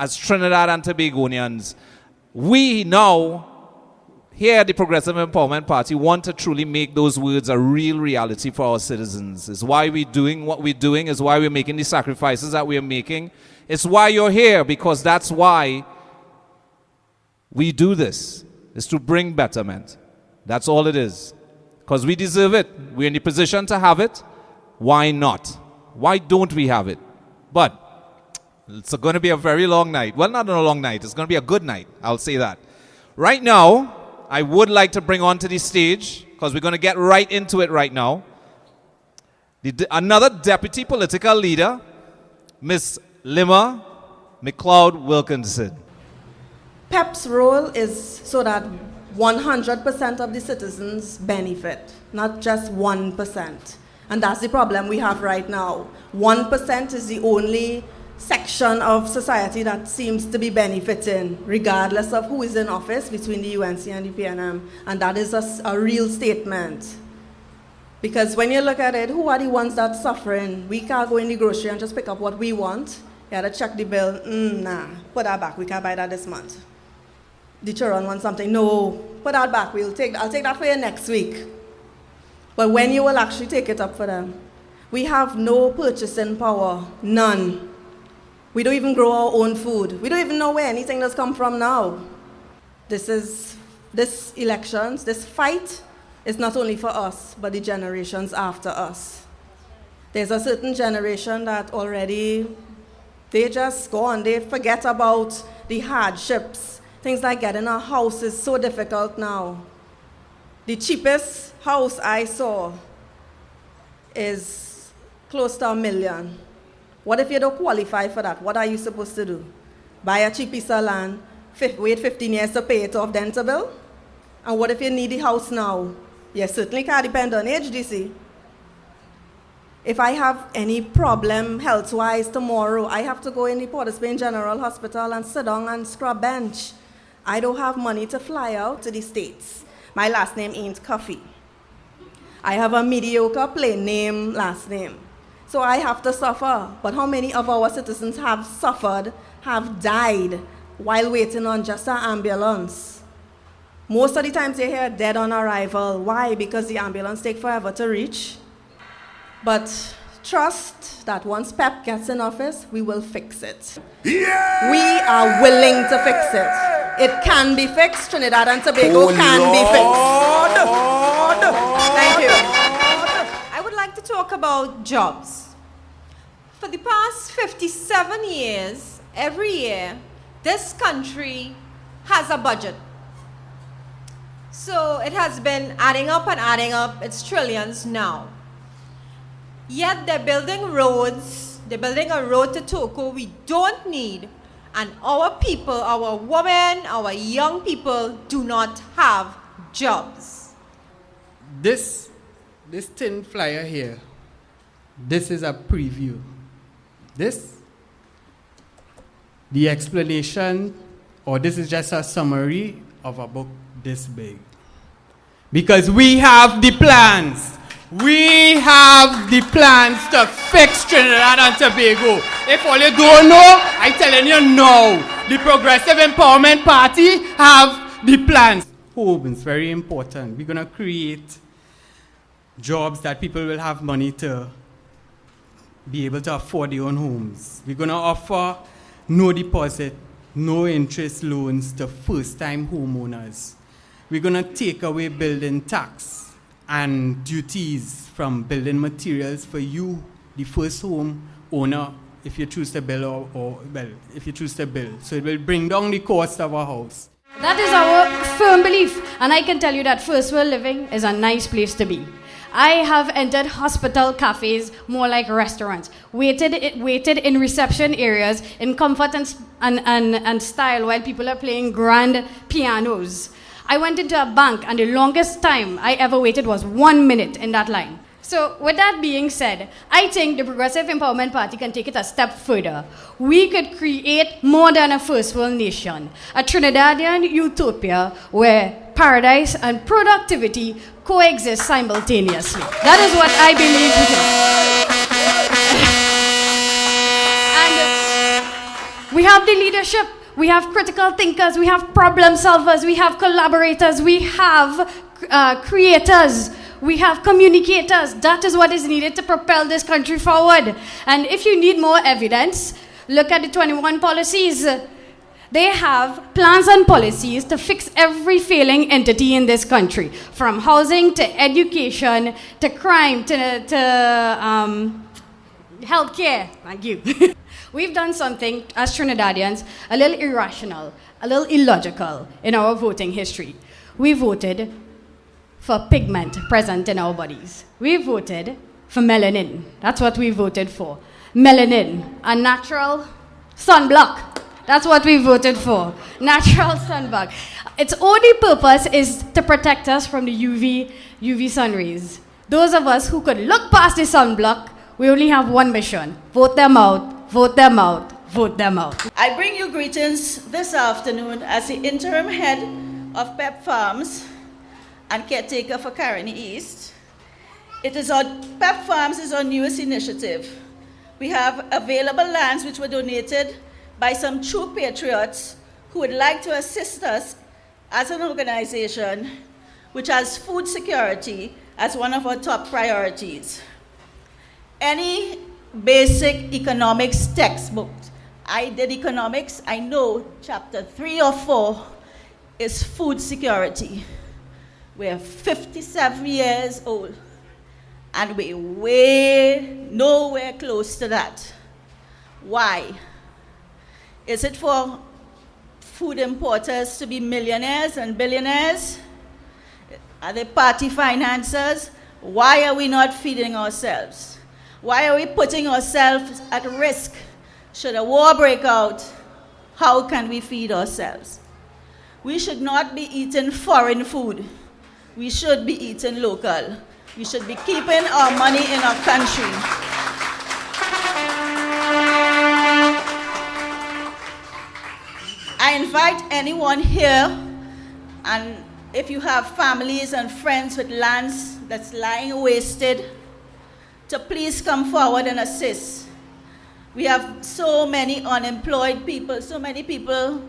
as Trinidad and Tobagonians, we now, here at the Progressive Empowerment Party, want to truly make those words a real reality for our citizens. It's why we're doing what we're doing. It's why we're making the sacrifices that we're making. It's why you're here, because that's why we do this. It's to bring betterment. That's all it is. Because we deserve it. We're in the position to have it. Why not? Why don't we have it? But it's going to be a very long night. Well, not a long night. It's going to be a good night. I'll say that. Right now, I would like to bring onto the stage, because we're going to get right into it right now, another deputy political leader, Miss Lima McLeod Wilkinson. PEP's role is so that 100% of the citizens benefit, not just 1%. And that's the problem we have right now. 1% is the only section of society that seems to be benefiting, regardless of who is in office between the UNC and the PNM. And that is a real statement. Because when you look at it, who are the ones that's suffering? We can't go in the grocery and just pick up what we want. You gotta check the bill. Nah, put that back. We can't buy that this month. The children want something. No, put that back. I'll take that for you next week. But when you will actually take it up for them, we have no purchasing power. None. We don't even grow our own food. We don't even know where anything does come from now. This elections, this fight is not only for us, but the generations after us. There's a certain generation that already, they just go on, they forget about the hardships. Things like getting a house is so difficult now. The cheapest house I saw is close to $1 million. What if you don't qualify for that? What are you supposed to do? Buy a cheap piece of land, wait 15 years to pay it off, then to build? And what if you need the house now? You certainly can't depend on HDC. If I have any problem health-wise tomorrow, I have to go in the Port of Spain General Hospital and sit down and scrub bench. I don't have money to fly out to the States. My last name ain't Coffee. I have a mediocre plain name last name. So I have to suffer. But how many of our citizens have suffered, have died, while waiting on just an ambulance? Most of the times you hear dead on arrival. Why? Because the ambulance takes forever to reach. But trust that once PEP gets in office, we will fix it. Yeah! We are willing to fix it. It can be fixed. Trinidad and Tobago can be fixed. Thank you. I would like to talk about jobs. For the past 57 years, every year, this country has a budget. So it has been adding up and adding up. It's trillions now. Yet they're building roads. They're building a road to Toko we don't need. And our people, our women, our young people do not have jobs. This thin flyer here, this is a preview. The explanation, or this is just a summary of a book this big. Because we have the plans. We have the plans to fix Trinidad and Tobago. If all you don't know, I'm telling you now. The Progressive Empowerment Party have the plans. Homes, very important. We're going to create jobs that people will have money to be able to afford their own homes. We're going to offer no deposit, no interest loans to first-time homeowners. We're going to take away building tax and duties from building materials for you, the first home owner, if you choose to build if you choose to build. So it will bring down the cost of a house. That is our firm belief, and I can tell you that first world living is a nice place to be. I have entered hospital cafes, more like restaurants, waited in reception areas in comfort and style while people are playing grand pianos. I went into a bank, and the longest time I ever waited was 1 minute in that line. So with that being said, I think the Progressive Empowerment Party can take it a step further. We could create more than a first world nation, a Trinidadian utopia where paradise and productivity coexist simultaneously. That is what I believe we can. And we have the leadership. We have critical thinkers. We have problem solvers. We have collaborators. We have creators. We have communicators. That is what is needed to propel this country forward. And if you need more evidence, look at the 21 policies. They have plans and policies to fix every failing entity in this country, from housing to education to crime to healthcare. Thank you. We've done something as Trinidadians a little irrational, a little illogical in our voting history. We voted for pigment present in our bodies. We voted for melanin. That's what we voted for. Melanin, a natural sunblock. That's what we voted for. Natural sunblock. Its only purpose is to protect us from the UV sun rays. Those of us who could look past the sunblock, we only have one mission. Vote them out, vote them out, vote them out. I bring you greetings this afternoon as the interim head of PEP Farms and caretaker for Caroni East. PEP Farms is our newest initiative. We have available lands which were donated by some true patriots who would like to assist us as an organization which has food security as one of our top priorities. Any basic economics textbook, I did economics, I know chapter 3 or 4 is food security. We're 57 years old and we're way nowhere close to that. Why? Is it for food importers to be millionaires and billionaires? Are they party financiers? Why are we not feeding ourselves? Why are we putting ourselves at risk? Should a war break out, how can we feed ourselves? We should not be eating foreign food. We should be eating local. We should be keeping our money in our country. I invite anyone here, and if you have families and friends with lands that's lying wasted, to please come forward and assist. We have so many unemployed people, so many people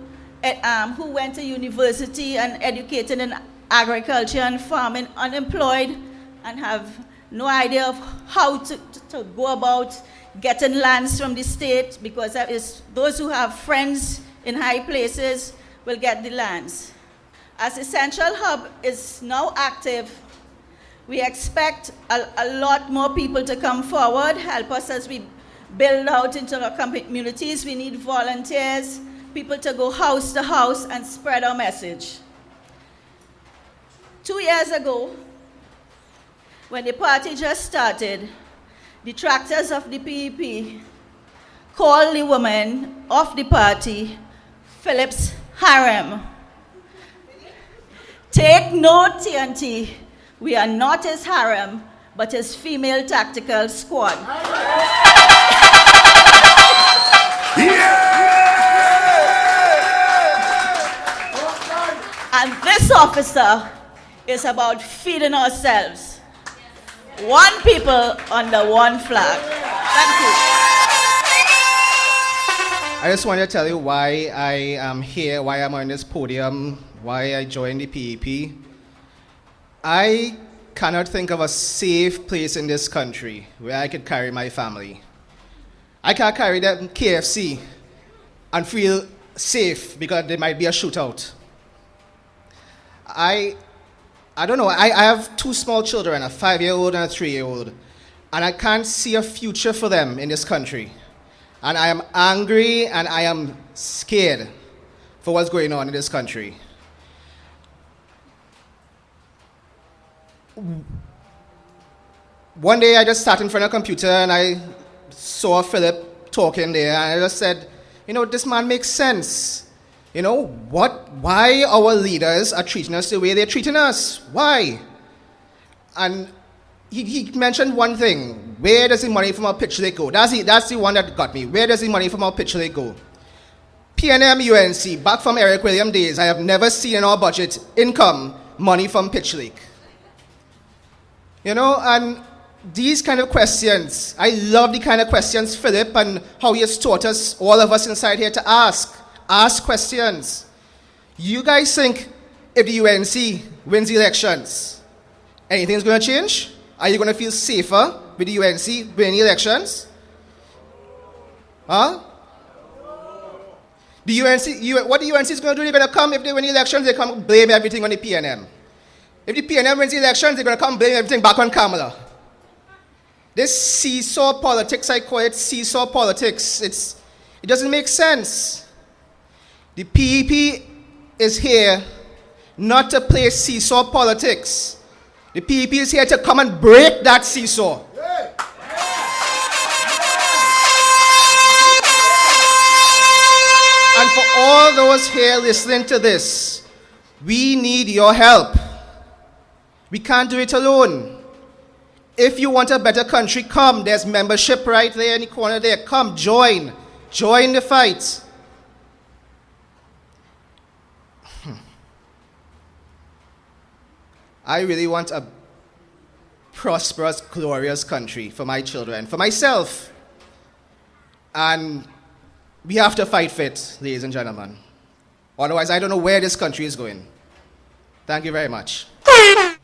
who went to university and educated in agriculture and farming, unemployed, and have no idea of how to go about getting lands from the state, because those who have friends in high places will get the lands. As the Central Hub is now active, we expect a lot more people to come forward, help us as we build out into our communities. We need volunteers, people to go house to house and spread our message. 2 years ago, when the party just started, the detractors of the PEP called the women of the party Phillip's harem. Take note, TNT, we are not his harem, but his female tactical squad. And this officer is about feeding ourselves. One people under one flag. Thank you. I just want to tell you why I am here, why I'm on this podium, why I joined the PEP. I cannot think of a safe place in this country where I could carry my family. I can't carry them KFC and feel safe because there might be a shootout. I don't know, I have 2 small children, a 5-year-old and a 3-year-old, and I can't see a future for them in this country. And I am angry and I am scared for what's going on in this country. One day I just sat in front of a computer and I saw Phillip talking there, and I just said, you know, this man makes sense. You know, why our leaders are treating us the way they're treating us? Why? And he mentioned one thing. Where does the money from our pitch lake go? That's the one that got me. Where does the money from our pitch lake go? PNM UNC, back from Eric Williams days, I have never seen in our budget income money from pitch lake. You know, and these kind of questions, I love the kind of questions Philip and how he has taught us, all of us inside here, to ask. Ask questions. You guys think if the UNC wins the elections, anything's going to change? Are you going to feel safer with the UNC winning the elections? Huh? The UNC, what the UNC is going to do, they're going to come, if they win the elections, they come blame everything on the PNM. If the PNM wins the elections, they're going to come blame everything back on Kamala. This seesaw politics, I call it seesaw politics. It doesn't make sense. The PEP is here not to play seesaw politics. The PEP is here to come and break that seesaw. And for all those here listening to this, we need your help. We can't do it alone. If you want a better country, come. There's membership right there in the corner there. Come, join. Join the fight. I really want a prosperous, glorious country for my children, for myself. And we have to fight fit, ladies and gentlemen. Otherwise, I don't know where this country is going. Thank you very much.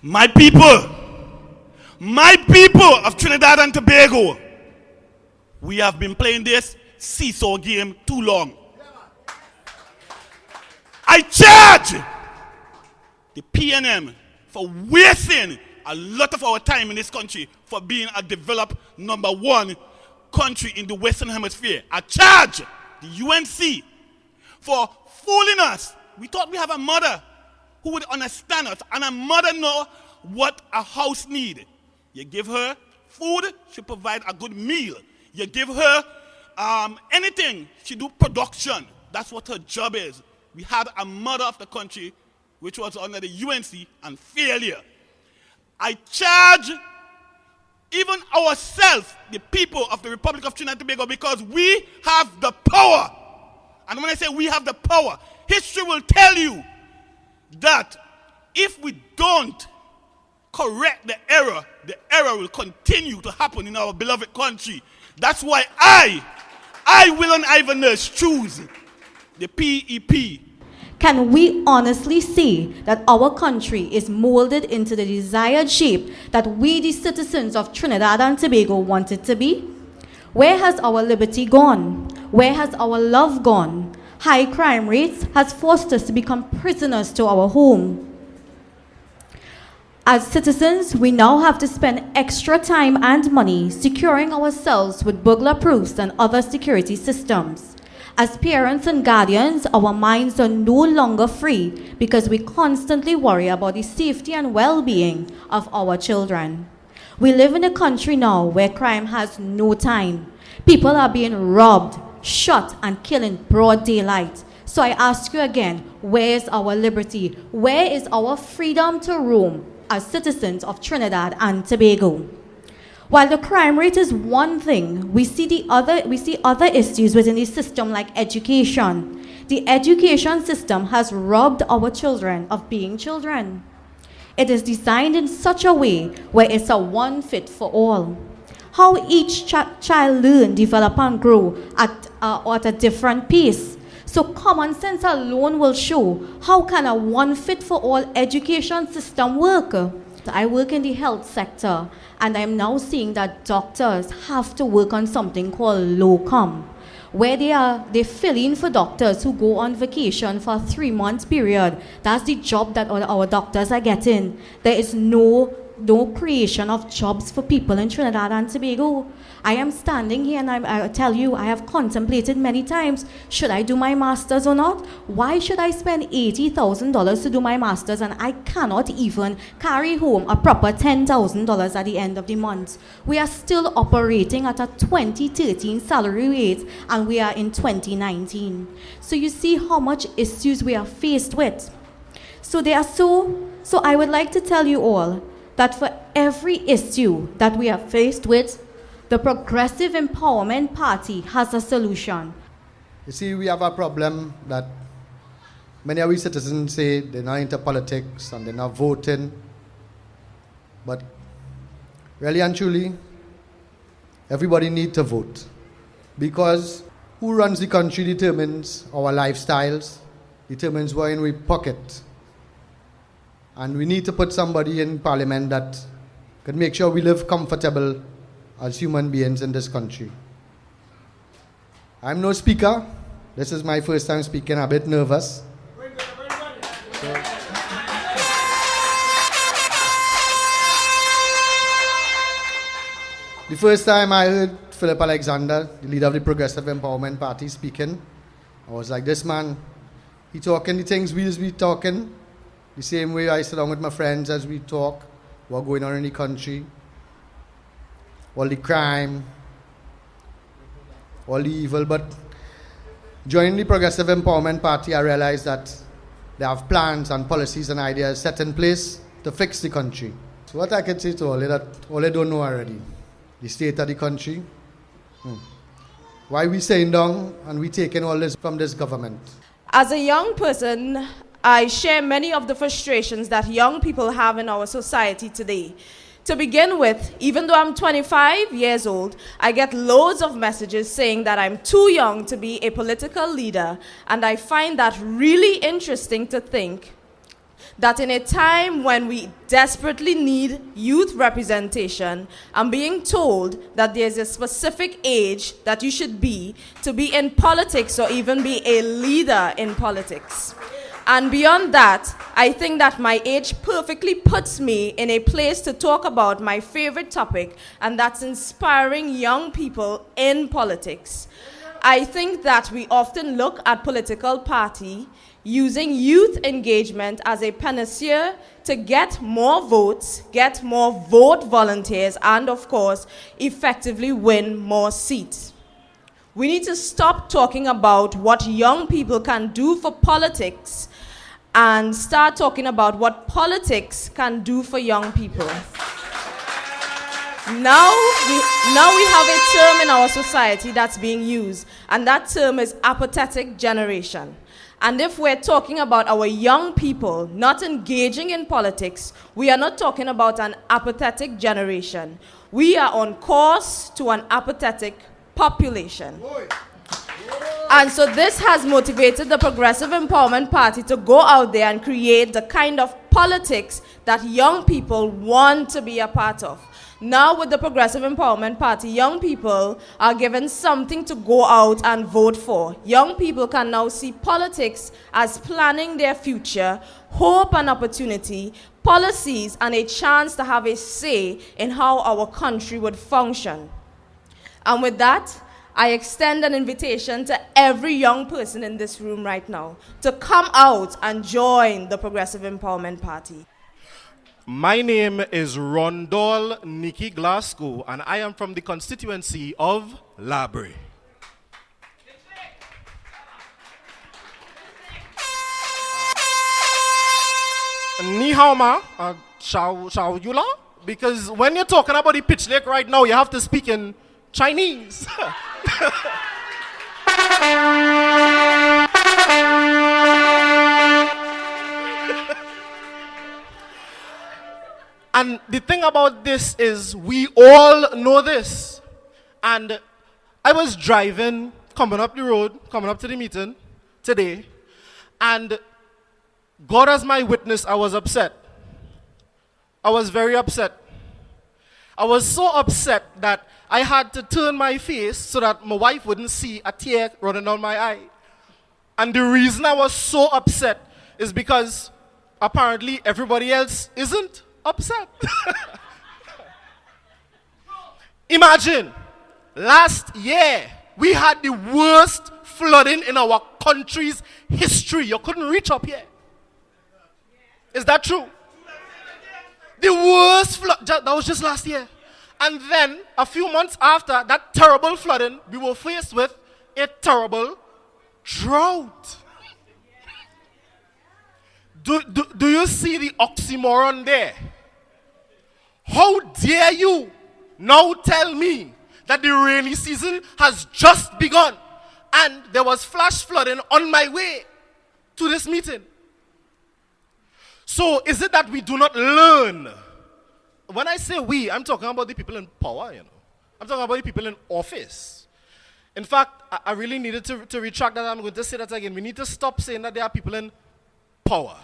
My people of Trinidad and Tobago, we have been playing this seesaw game too long. I charge the PNM for wasting a lot of our time in this country for being a developed #1 country in the Western Hemisphere. I charge the UNC for fooling us. We thought we have a mother who would understand us, and a mother know what a house need. You give her food, she provide a good meal. You give her anything, she do production. That's what her job is. We had a mother of the country which was under the UNC and failure. I charge even ourselves, the people of the Republic of Trinidad and Tobago, because we have the power. And when I say we have the power, history will tell you that if we don't correct the error will continue to happen in our beloved country. That's why I will and Ivan Nurse choose the PEP. Can we honestly say that our country is molded into the desired shape that we, the citizens of Trinidad and Tobago, want it to be? Where has our liberty gone? Where has our love gone? High crime rates has forced us to become prisoners to our home. As citizens, we now have to spend extra time and money securing ourselves with burglar proofs and other security systems. As parents and guardians, our minds are no longer free because we constantly worry about the safety and well-being of our children. We live in a country now where crime has no time. People are being robbed, shot, and killed in broad daylight. So I ask you again, where is our liberty? Where is our freedom to roam as citizens of Trinidad and Tobago? While the crime rate is one thing, we see other issues within the system like education. The education system has robbed our children of being children. It is designed in such a way where it's a one fit for all. How each child learn, develop, and grow at a different pace. So common sense alone will show how can a one fit for all education system work. I work in the health sector, and I'm now seeing that doctors have to work on something called locum, where they fill in for doctors who go on vacation for a 3-month period. That's the job that our doctors are getting. There is no creation of jobs for people in Trinidad and Tobago. I am standing here and I tell you, I have contemplated many times, should I do my master's or not? Why should I spend $80,000 to do my master's and I cannot even carry home a proper $10,000 at the end of the month? We are still operating at a 2013 salary rate and we are in 2019. So you see how much issues we are faced with. So I would like to tell you all that for every issue that we are faced with, the Progressive Empowerment Party has a solution. You see, we have a problem that many of we citizens say they're not into politics and they're not voting. But really and truly, everybody needs to vote. Because who runs the country determines our lifestyles, determines what in we pocket. And we need to put somebody in parliament that can make sure we live comfortable as human beings in this country. I'm no speaker. This is my first time speaking. I'm a bit nervous. The first time I heard Phillip Alexander, the leader of the Progressive Empowerment Party, speaking, I was like, this man, he talking the things we be talking, the same way I sit down with my friends as we talk, what going on in the country, all the crime, all the evil. But joining the Progressive Empowerment Party, I realized that they have plans and policies and ideas set in place to fix the country. So what I can say to all that all they don't know already, the state of the country, why we saying down and we taking all this from this government. As a young person, I share many of the frustrations that young people have in our society today. To begin with, even though I'm 25 years old, I get loads of messages saying that I'm too young to be a political leader, and I find that really interesting to think that in a time when we desperately need youth representation, I'm being told that there's a specific age that you should be to be in politics or even be a leader in politics. And beyond that, I think that my age perfectly puts me in a place to talk about my favorite topic, and that's inspiring young people in politics. I think that we often look at political party using youth engagement as a panacea to get more votes, get more vote volunteers, and of course, effectively win more seats. We need to stop talking about what young people can do for politics and start talking about what politics can do for young people. Now we have a term in our society that's being used, and that term is apathetic generation. And if we're talking about our young people not engaging in politics, we are not talking about an apathetic generation. We are on course to an apathetic population. And so this has motivated the Progressive Empowerment Party to go out there and create the kind of politics that young people want to be a part of. Now with the Progressive Empowerment Party, young people are given something to go out and vote for. Young people can now see politics as planning their future, hope and opportunity, policies, and a chance to have a say in how our country would function. And with that, I extend an invitation to every young person in this room right now to come out and join the Progressive Empowerment Party. My name is Rondol Nikki Glasgow, and I am from the constituency of Labre. Ni hao ma, shao yula? Because when you're talking about the pitch lake right now, you have to speak in Chinese. And the thing about this is we all know this. And I was driving, coming up the road, coming up to the meeting today, and God as my witness, I was upset. I was very upset. I was so upset that I had to turn my face so that my wife wouldn't see a tear running down my eye. And the reason I was so upset is because apparently everybody else isn't upset. Imagine, last year we had the worst flooding in our country's history. You couldn't reach up here. Is that true? The worst flood, that was just last year. And then, a few months after that terrible flooding, we were faced with a terrible drought. Do you see the oxymoron there? How dare you now tell me that the rainy season has just begun and there was flash flooding on my way to this meeting? So is it that we do not learn when I say we, I'm talking about the people in power, you know. I'm talking about the people in office. In fact, I really needed to retract that. I'm going to say that again. We need to stop saying that there are people in power.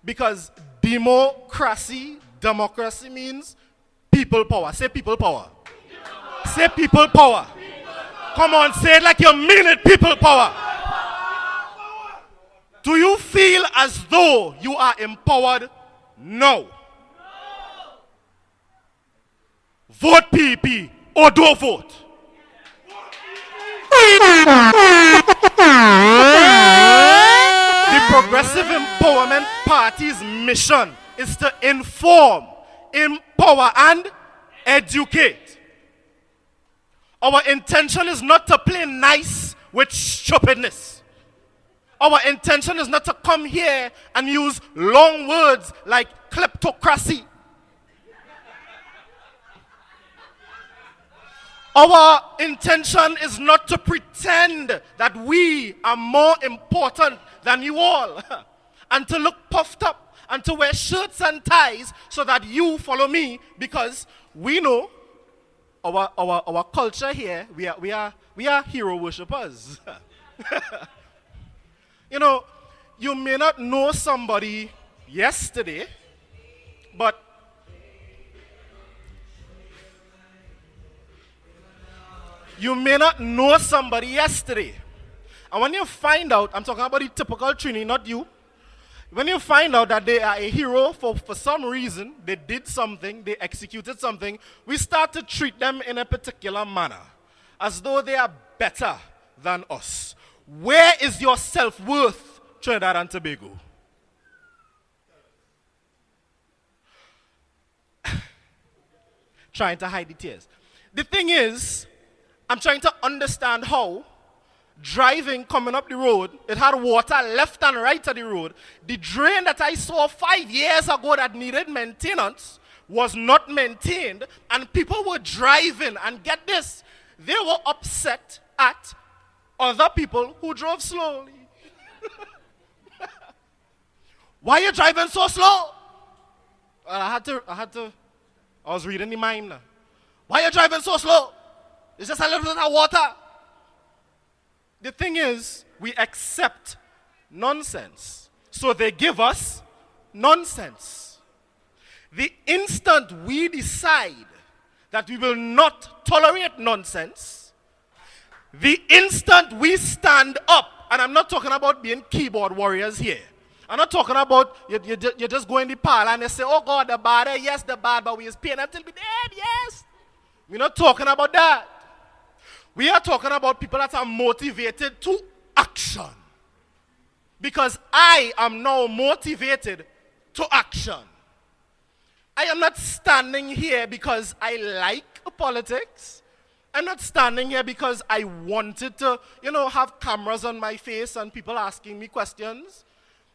Because democracy means people power. Say people power. Say people power. Come on, say it like you mean it, people power. Do you feel as though you are empowered? No. Vote PEP or don't vote. The Progressive Empowerment Party's mission is to inform, empower, and educate. Our intention is not to play nice with stupidness. Our intention is not to come here and use long words like kleptocracy. Our intention is not to pretend that we are more important than you all and to look puffed up and to wear shirts and ties so that you follow me, because we know our culture here, we are hero worshippers. You know, you may not know somebody yesterday, but you may not know somebody yesterday. And when you find out, I'm talking about the typical Trini, not you. When you find out that they are a hero for some reason, they did something, they executed something, we start to treat them in a particular manner, as though they are better than us. Where is your self-worth, Trinidad and Tobago? Trying to hide the tears. The thing is, I'm trying to understand how driving, coming up the road, it had water left and right of the road. The drain that I saw 5 years ago that needed maintenance was not maintained, and people were driving, and get this, they were upset at other people who drove slowly. Why are you driving so slow? I was reading the mind. Why are you driving so slow? It's just a little bit of water. The thing is, we accept nonsense. So they give us nonsense. The instant we decide that we will not tolerate nonsense, the instant we stand up, and I'm not talking about being keyboard warriors here. I'm not talking about you just go in the parlor and they say, oh God, the bad, yes, the bad, but we is paying until we dead, yes. We're not talking about that. We are talking about people that are motivated to action. Because I am now motivated to action. I am not standing here because I like politics. I'm not standing here because I wanted to, have cameras on my face and people asking me questions.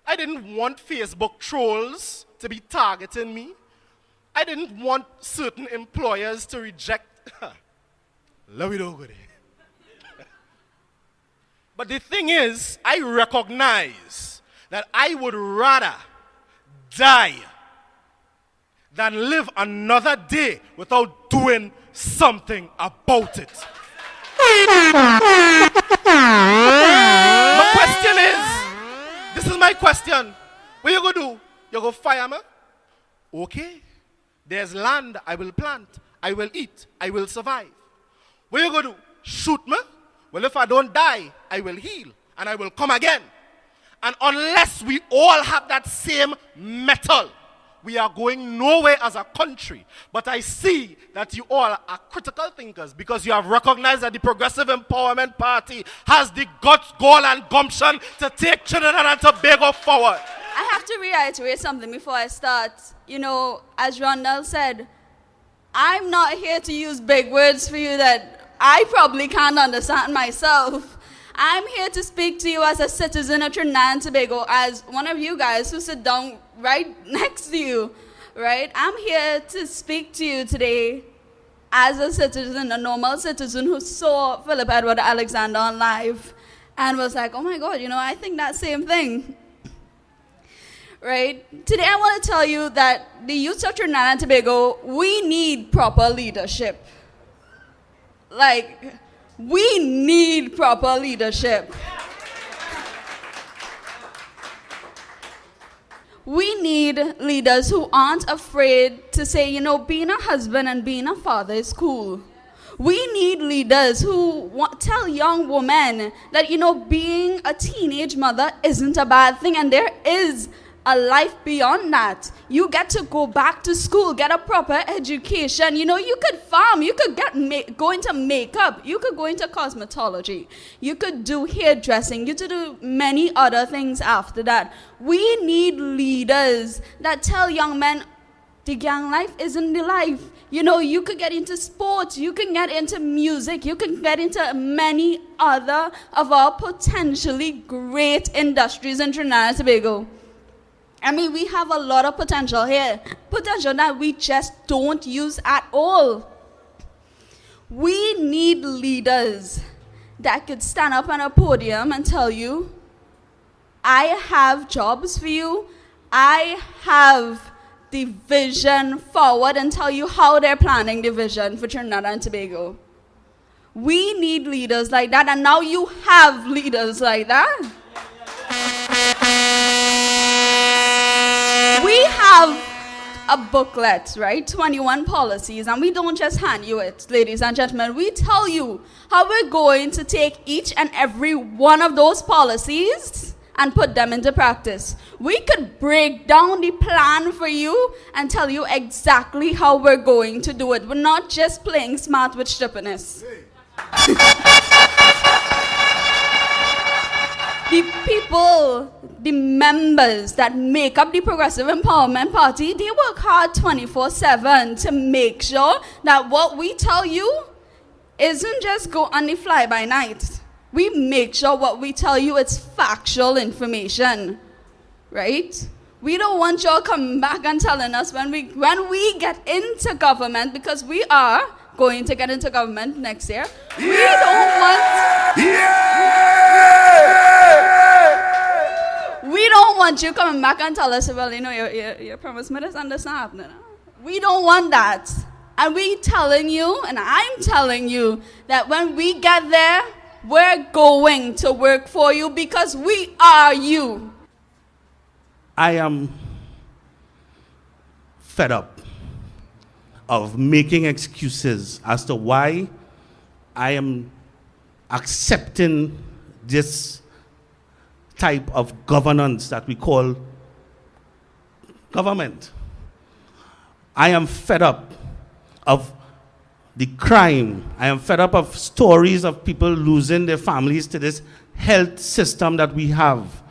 I didn't want Facebook trolls to be targeting me. I didn't want certain employers to reject. Love it over there. But the thing is, I recognize that I would rather die than live another day without doing something about it. My question is, this is my question. What you going to do? You go fire me? Okay. There's land I will plant. I will eat. I will survive. What you going to do? Shoot me? Well, if I don't die, I will heal and I will come again. And unless we all have that same metal, we are going nowhere as a country. But I see that you all are critical thinkers because you have recognized that the Progressive Empowerment Party has the guts, gall, and gumption to take Trinidad and Tobago forward. I have to reiterate something before I start. As Rondell said, I'm not here to use big words for you that I probably can't understand myself. I'm here to speak to you as a citizen of Trinidad and Tobago, as one of you guys who sit down right next to you, right? I'm here to speak to you today as a citizen, a normal citizen who saw Phillip Edward Alexander on live and was like, oh my God, I think that same thing. right? Today I want to tell you that the youth of Trinidad and Tobago, we need proper leadership. Like, we need proper leadership. We need leaders who aren't afraid to say, you know, being a husband and being a father is cool. We need leaders who tell young women that, you know, being a teenage mother isn't a bad thing and there is a life beyond that. You get to go back to school, get a proper education. You know, you could farm, you could go into makeup, you could go into cosmetology, you could do hairdressing, you could do many other things after that. We need leaders that tell young men, the gang life isn't the life. You know, you could get into sports, you can get into music, you can get into many other of our potentially great industries in Trinidad and Tobago. I mean, we have a lot of potential here. Potential that we just don't use at all. We need leaders that could stand up on a podium and tell you, I have jobs for you. I have the vision forward, and tell you how they're planning the vision for Trinidad and Tobago. We need leaders like that, and now you have leaders like that. We have a booklet, right? 21 policies, and we don't just hand you it, ladies and gentlemen. We tell you how we're going to take each and every one of those policies and put them into practice. We could break down the plan for you and tell you exactly how we're going to do it. We're not just playing smart with stupidness. The people, the members that make up the Progressive Empowerment Party, they work hard 24/7 to make sure that what we tell you isn't just go on the fly by night. We make sure what we tell you is factual information, right? We don't want y'all coming back and telling us when we get into government, because we are going to get into government next year. We don't want you coming back and tell us, well, you know, you promised me this and this not happening. We don't want that. And we telling you, and I'm telling you, that when we get there, we're going to work for you because we are you. I am fed up of making excuses as to why I am accepting this type of governance that we call government. I am fed up of the crime. I am fed up of stories of people losing their families to this health system that we have.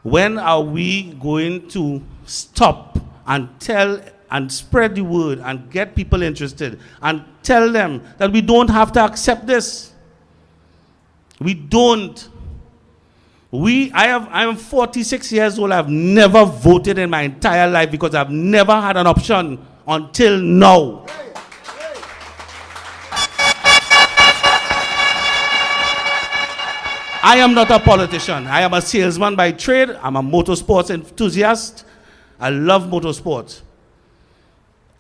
When are we going to stop and tell and spread the word and get people interested and tell them that we don't have to accept this? We don't. I am 46 years old. I've never voted in my entire life because I've never had an option until now. I am not a politician. I am a salesman by trade. I'm a motorsports enthusiast. I love motorsports.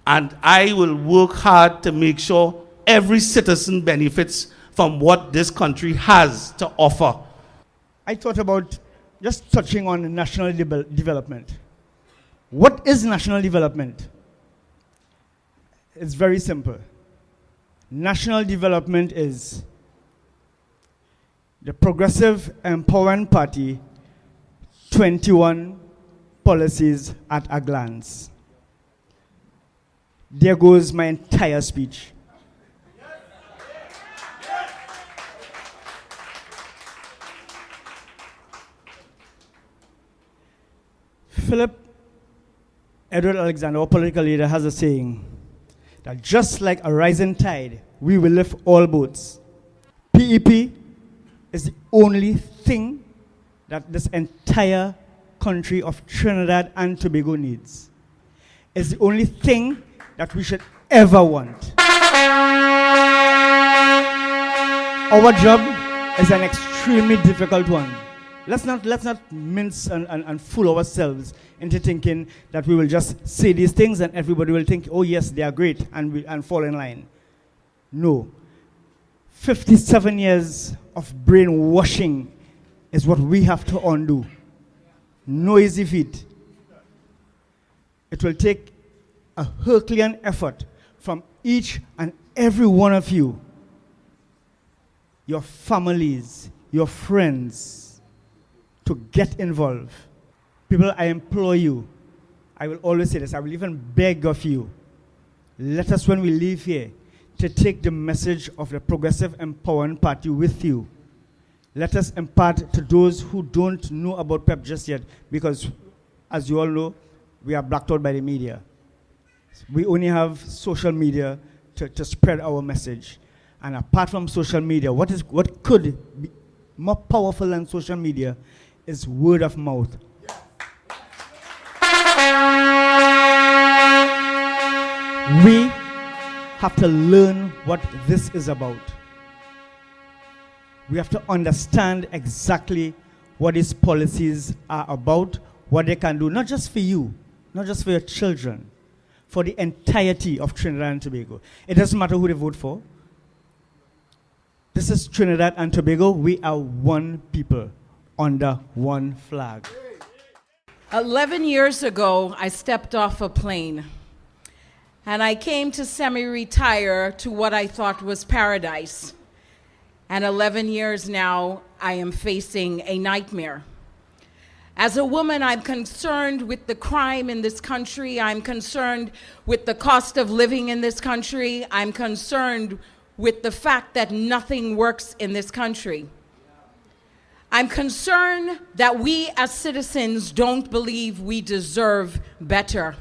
And I will work hard to make sure every citizen benefits from what this country has to offer. I thought about just touching on national development. What is national development? It's very simple. National development is the Progressive Empowerment Party 21 policies at a glance. There goes my entire speech. Phillip Edward Alexander, our political leader, has a saying that just like a rising tide, we will lift all boats. PEP is the only thing that this entire country of Trinidad and Tobago needs. It's the only thing that we should ever want. Our job is an extremely difficult one. let's not mince and fool ourselves into thinking that we will just say these things and everybody will think, oh yes, they are great, and fall in line. No. 57 years of brainwashing is what we have to undo. No easy feat. It will take a Herculean effort from each and every one of you, your families, your friends, to get involved. People, I implore you, I will always say this, I will even beg of you, let us, when we leave here, to take the message of the Progressive Empowerment Party with you. Let us impart to those who don't know about PEP just yet, because, as you all know, we are blacked out by the media. We only have social media to spread our message. And apart from social media, what could be more powerful than social media is word of mouth. We have to learn what this is about. We have to understand exactly what these policies are about, what they can do, not just for you, not just for your children, for the entirety of Trinidad and Tobago. It doesn't matter who they vote for. This is Trinidad and Tobago. We are one people under one flag. 11 years ago, I stepped off a plane, and I came to semi-retire to what I thought was paradise. And 11 years now, I am facing a nightmare. As a woman, I'm concerned with the crime in this country. I'm concerned with the cost of living in this country. I'm concerned with the fact that nothing works in this country. I'm concerned that we as citizens don't believe we deserve better.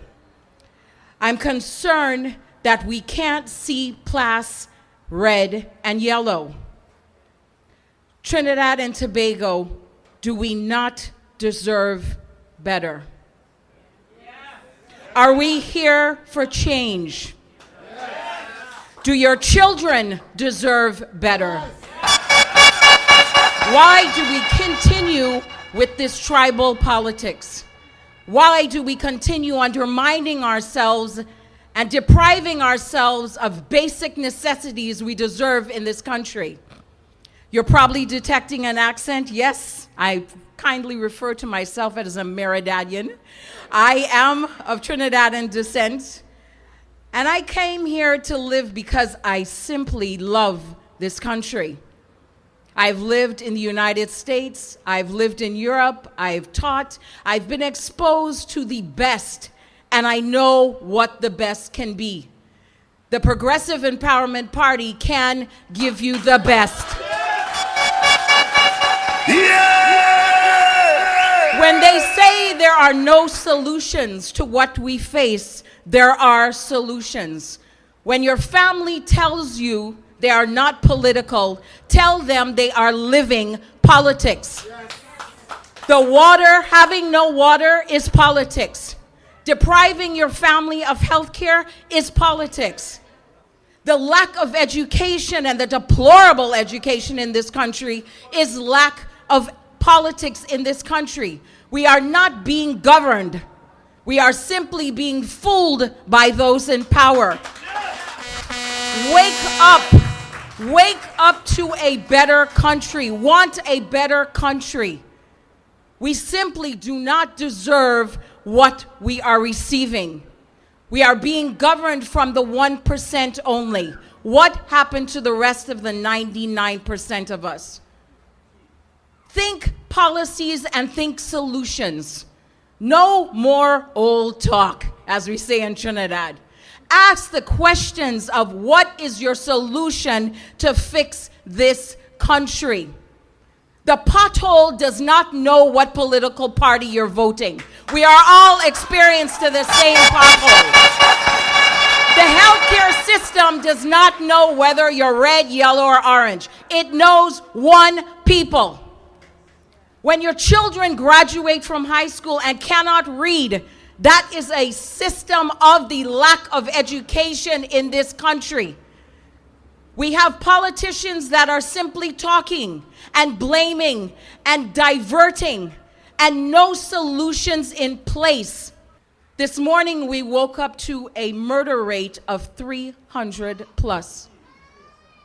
I'm concerned that we can't see past red and yellow. Trinidad and Tobago, do we not deserve better? Are we here for change? Do your children deserve better? Why do we continue with this tribal politics? Why do we continue undermining ourselves and depriving ourselves of basic necessities we deserve in this country? You're probably detecting an accent. Yes, I kindly refer to myself as a Meridadian. I am of Trinidadian descent, and I came here to live because I simply love this country. I've lived in the United States, I've lived in Europe, I've taught, I've been exposed to the best, and I know what the best can be. The Progressive Empowerment Party can give you the best. When they say there are no solutions to what we face, there are solutions. When your family tells you they are not political, tell them they are living politics. The water, having no water is politics. Depriving your family of health care is politics. The lack of education and the deplorable education in this country is lack of politics in this country. We are not being governed. We are simply being fooled by those in power. Wake up. Wake up to a better country. Want a better country. We simply do not deserve what we are receiving. We are being governed from the 1% only. What happened to the rest of the 99% of us? Think policies and think solutions. No more old talk, as we say in Trinidad. Ask the questions of what is your solution to fix this country. The pothole does not know what political party you're voting. We are all experienced to the same pothole. The healthcare system does not know whether you're red, yellow, or orange. It knows one people. When your children graduate from high school and cannot read, that is a system of the lack of education in this country. We have politicians that are simply talking and blaming and diverting and no solutions in place. This morning we woke up to a murder rate of 300 plus.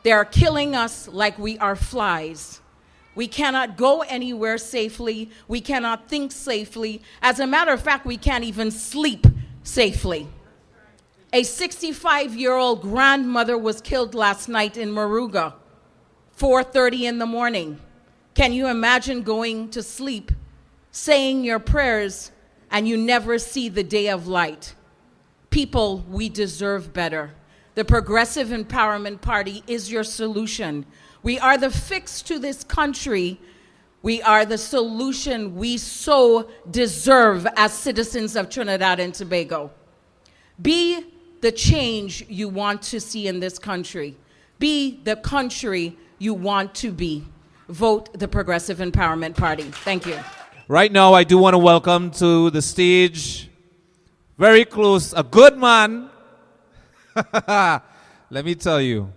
They are killing us like we are flies. We cannot go anywhere safely. We cannot think safely. As a matter of fact, we can't even sleep safely. A 65-year-old grandmother was killed last night in Moruga, 4:30 in the morning. Can you imagine going to sleep, saying your prayers, and you never see the day of light? People, we deserve better. The Progressive Empowerment Party is your solution. We are the fix to this country. We are the solution we so deserve as citizens of Trinidad and Tobago. Be the change you want to see in this country. Be the country you want to be. Vote the Progressive Empowerment Party. Thank you. Right now, I do want to welcome to the stage, very close, a good man. Let me tell you,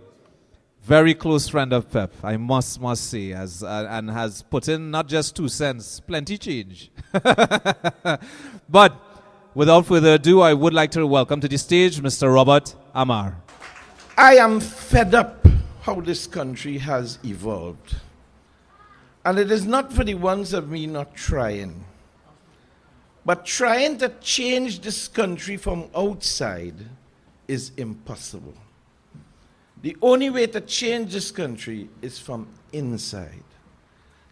very close friend of PEP, I must say, and has put in not just 2 cents, plenty change. But without further ado, I would like to welcome to the stage Mr. Robert Amar. I am fed up how this country has evolved. And it is not for the ones of me not trying, but trying to change this country from outside is impossible. The only way to change this country is from inside.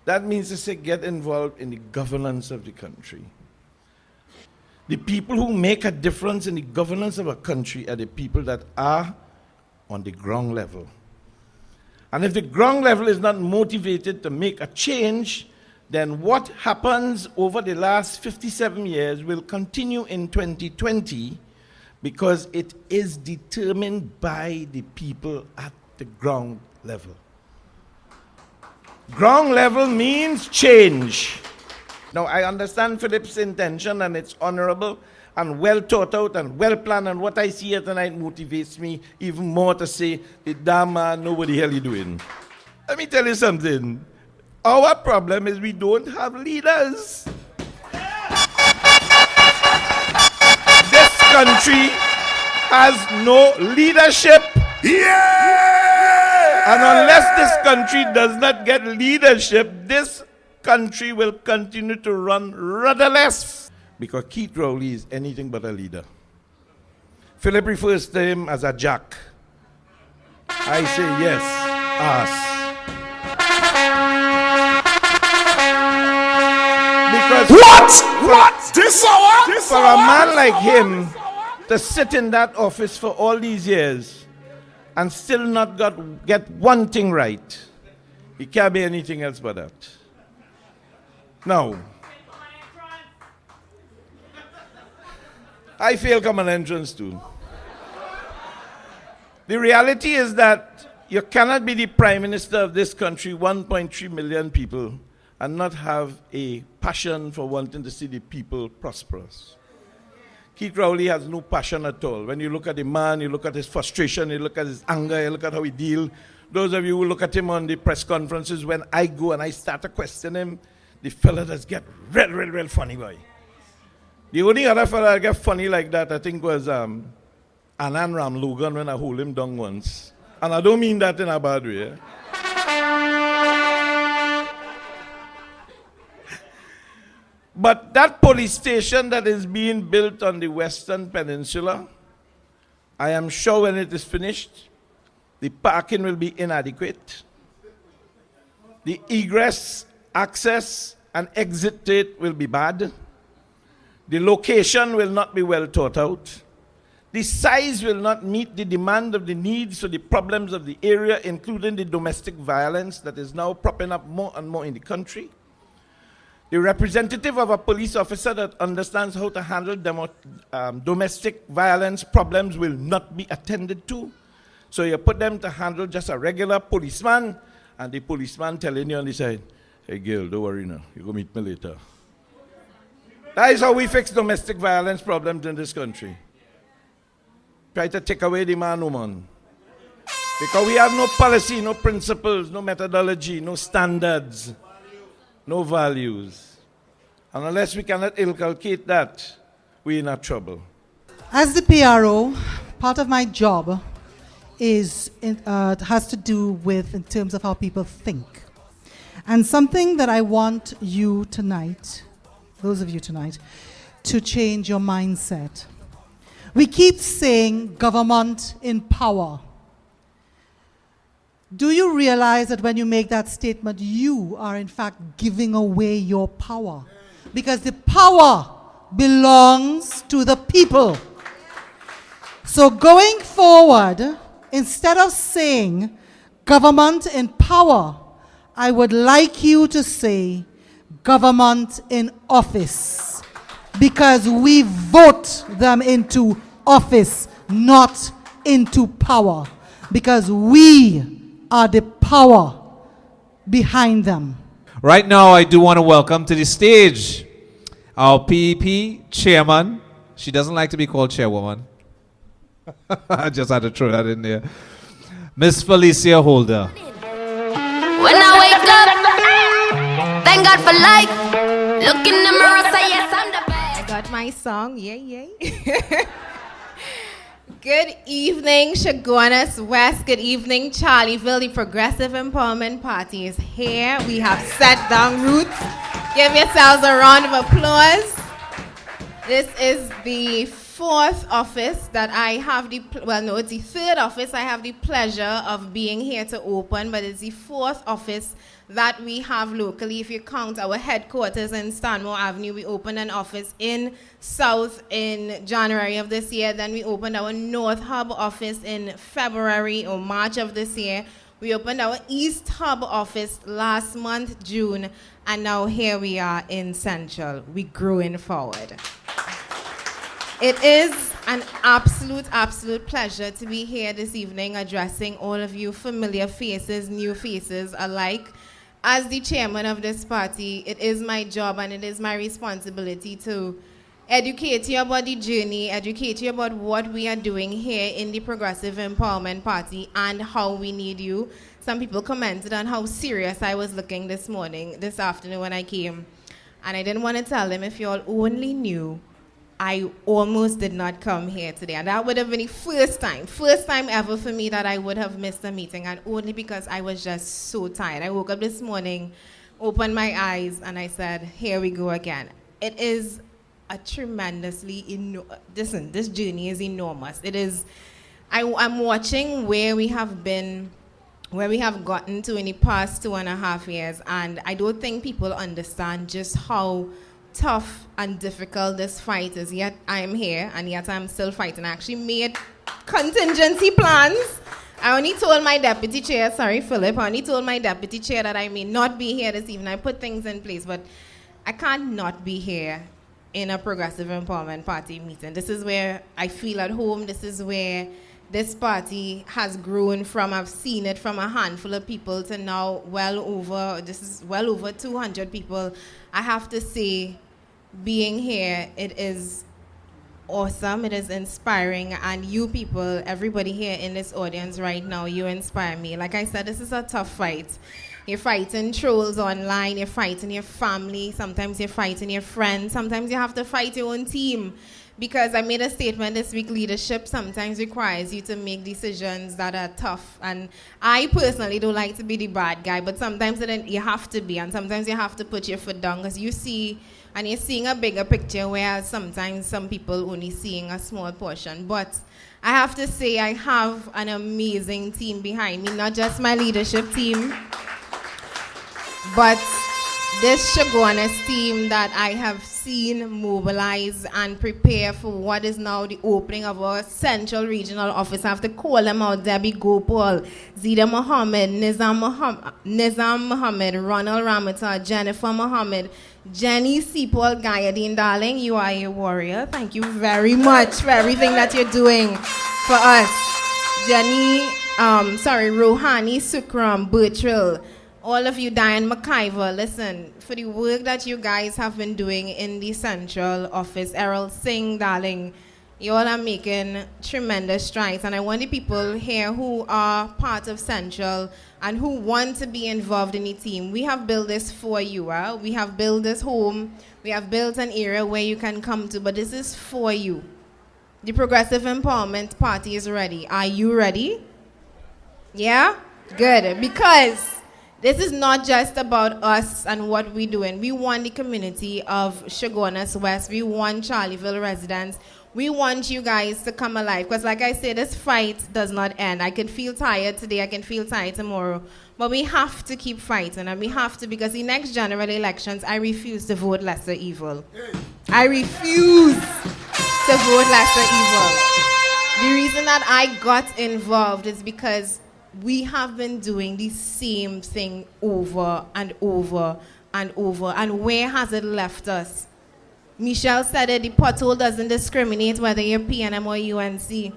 That means to say, get involved in the governance of the country. The people who make a difference in the governance of a country are the people that are on the ground level. And if the ground level is not motivated to make a change, then what happens over the last 57 years will continue in 2020 because it is determined by the people at the ground level. Ground level means change. Now, I understand Phillip's intention, and it's honorable and well thought out and well planned, and what I see here tonight motivates me even more to say, the damn man know what the hell he's doing. Let me tell you something. Our problem is we don't have leaders. This country has no leadership. Yeah! And unless this country does not get leadership, this country will continue to run rudderless. Because Keith Rowley is anything but a leader. Phillip refers to him as a jack. I say yes, ass. Because what? This hour? For a man like him to sit in that office for all these years and still not get one thing right, he can't be anything else but that. Now, I fail common entrance too. The reality is that you cannot be the prime minister of this country, 1.3 million people, and not have a passion for wanting to see the people prosperous. Keith Rowley has no passion at all. When you look at the man, you look at his frustration, you look at his anger, you look at how he deals. Those of you who look at him on the press conferences, when I go and I start to question him, the fella does get real funny, boy. The only other fella that get funny like that, I think, was Anand Ram Logan when I hold him down once. And I don't mean that in a bad way. Eh? But that police station that is being built on the Western Peninsula, I am sure when it is finished, the parking will be inadequate. The egress, access, and exit rate will be bad. The location will not be well thought out. The size will not meet the demand of the needs or the problems of the area, including the domestic violence that is now propping up more and more in the country. The representative of a police officer that understands how to handle domestic violence problems will not be attended to. So you put them to handle just a regular policeman, and the policeman telling you on the side, hey girl, don't worry now, you go meet me later. That is how we fix domestic violence problems in this country. Try to take away the man, woman. Because we have no policy, no principles, no methodology, no standards, no values. And unless we cannot inculcate that, we're in trouble. As the PRO, part of my job has to do with in terms of how people think. And something that I want you tonight, those of you tonight, to change your mindset. We keep saying government in power. Do you realize that when you make that statement, you are in fact giving away your power? Because the power belongs to the people. So going forward, instead of saying government in power, I would like you to say government in office. Because we vote them into office, not into power. Because we are the power behind them. Right now, I do want to welcome to the stage our PEP chairman. She doesn't like to be called chairwoman. I just had to throw that in there. Miss Felicia Holder. When I wake up, thank God for life. Look in the mirror, say yes, I'm the best. I got my song, yay. Good evening, Chaguanas West. Good evening, Charlieville. The Progressive Empowerment Party is here. We have set down roots. Give yourselves a round of applause. This is the fourth office that I have it's the third office I have the pleasure of being here to open, but it's the fourth office that we have locally. If you count our headquarters in Stanmore Avenue, we opened an office in South in January of this year. Then we opened our North Hub office in February or March of this year. We opened our East Hub office last month, June, and now here we are in Central. We're growing forward. It is an absolute pleasure to be here this evening addressing all of you familiar faces, new faces alike. As the chairman of this party, it is my job and it is my responsibility to educate you about the journey, educate you about what we are doing here in the Progressive Empowerment Party and how we need you. Some people commented on how serious I was looking this afternoon when I came. And I didn't want to tell them, if you all only knew, I almost did not come here today. And that would have been the first time ever for me that I would have missed a meeting, and only because I was just so tired. I woke up this morning, opened my eyes, and I said, here we go again. It is a tremendously, this journey is enormous. It is, I'm watching where we have been, where we have gotten to in the past 2.5 years, and I don't think people understand just how tough and difficult this fight is. Yet I am here, and yet I'm still fighting. I actually made contingency plans. I only told my deputy chair, sorry Phillip, I only told my deputy chair that I may not be here this evening. I put things in place, but I can't not be here in a Progressive Empowerment Party meeting. This is where I feel at home. This is where this party has grown from. I've seen it from a handful of people to now well over 200 people. I have to say, being here, it is awesome, it is inspiring, and you people, everybody here in this audience right now, you inspire me. Like I said, this is a tough fight. You're fighting trolls online, you're fighting your family, sometimes you're fighting your friends, sometimes you have to fight your own team. Because I made a statement this week, leadership sometimes requires you to make decisions that are tough. And I personally don't like to be the bad guy, but sometimes you have to be, and sometimes you have to put your foot down, because you see, and you're seeing a bigger picture, whereas sometimes some people only seeing a small portion. But I have to say, I have an amazing team behind me, not just my leadership team, but this Chaguanas team that I have seen mobilize and prepare for what is now the opening of our Central Regional Office. I have to call them out: Debbie Gopal, Zida Mohammed, Nizam Mohammed, Ronald Ramata, Jennifer Mohammed, Jenny Sepal Gayadine. Darling, you are a warrior. Thank you very much for everything that you're doing for us. Jenny, Rohani Sukram, Bertrell, all of you, Diane McIver, listen, for the work that you guys have been doing in the Central Office. Errol Singh, darling, You all are making tremendous strides, and I want the people here who are part of Central and who want to be involved in the team. We have built this for you. We have built this home. We have built an area where you can come to, but this is for you. The Progressive Empowerment Party is ready. Are you ready? Yeah? Good. Because this is not just about us and what we're doing. We want the community of Chaguanas West. We want Charleville residents. We want you guys to come alive. Because like I said, this fight does not end. I can feel tired today. I can feel tired tomorrow. But we have to keep fighting. And we have to, because the next general elections, I refuse to vote lesser evil. I refuse to vote lesser evil. The reason that I got involved is because we have been doing the same thing over and over and over. And where has it left us? Michelle said it, the pothole doesn't discriminate whether you're PNM or UNC.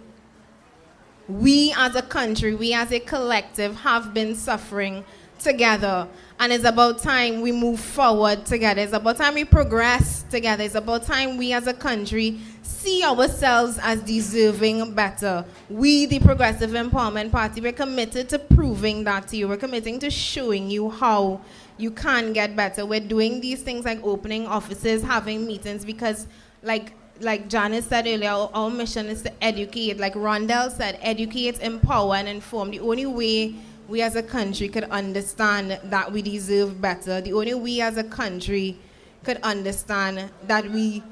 We as a country, we as a collective have been suffering together. And it's about time we move forward together. It's about time we progress together. It's about time we as a country see ourselves as deserving better. We, the Progressive Empowerment Party, we're committed to proving that to you. We're committing to showing you how you can get better. We're doing these things like opening offices, having meetings, because like Janice said earlier, our mission is to educate. Like Rondell said, educate, empower, and inform. The only way we as a country could understand that we deserve better, the only way as a country could understand that we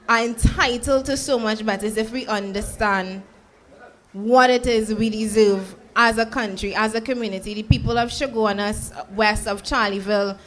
are entitled to so much better is if we understand what it is we deserve as a country, as a community. The people of Chaguanas, west of Charleville,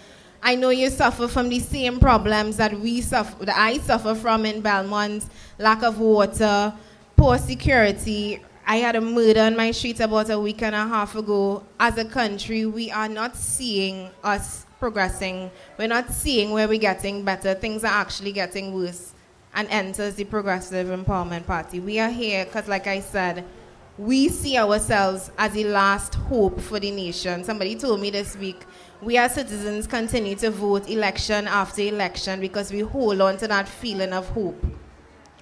I know you suffer from the same problems that I suffer from in Belmont: lack of water, poor security. I had a murder on my street about a week and a half ago. As a country, we are not seeing us progressing. We're not seeing where we're getting better. Things are actually getting worse. And enters the Progressive Empowerment Party. We are here because, like I said, we see ourselves as the last hope for the nation. Somebody told me this week, we as citizens continue to vote election after election because we hold on to that feeling of hope.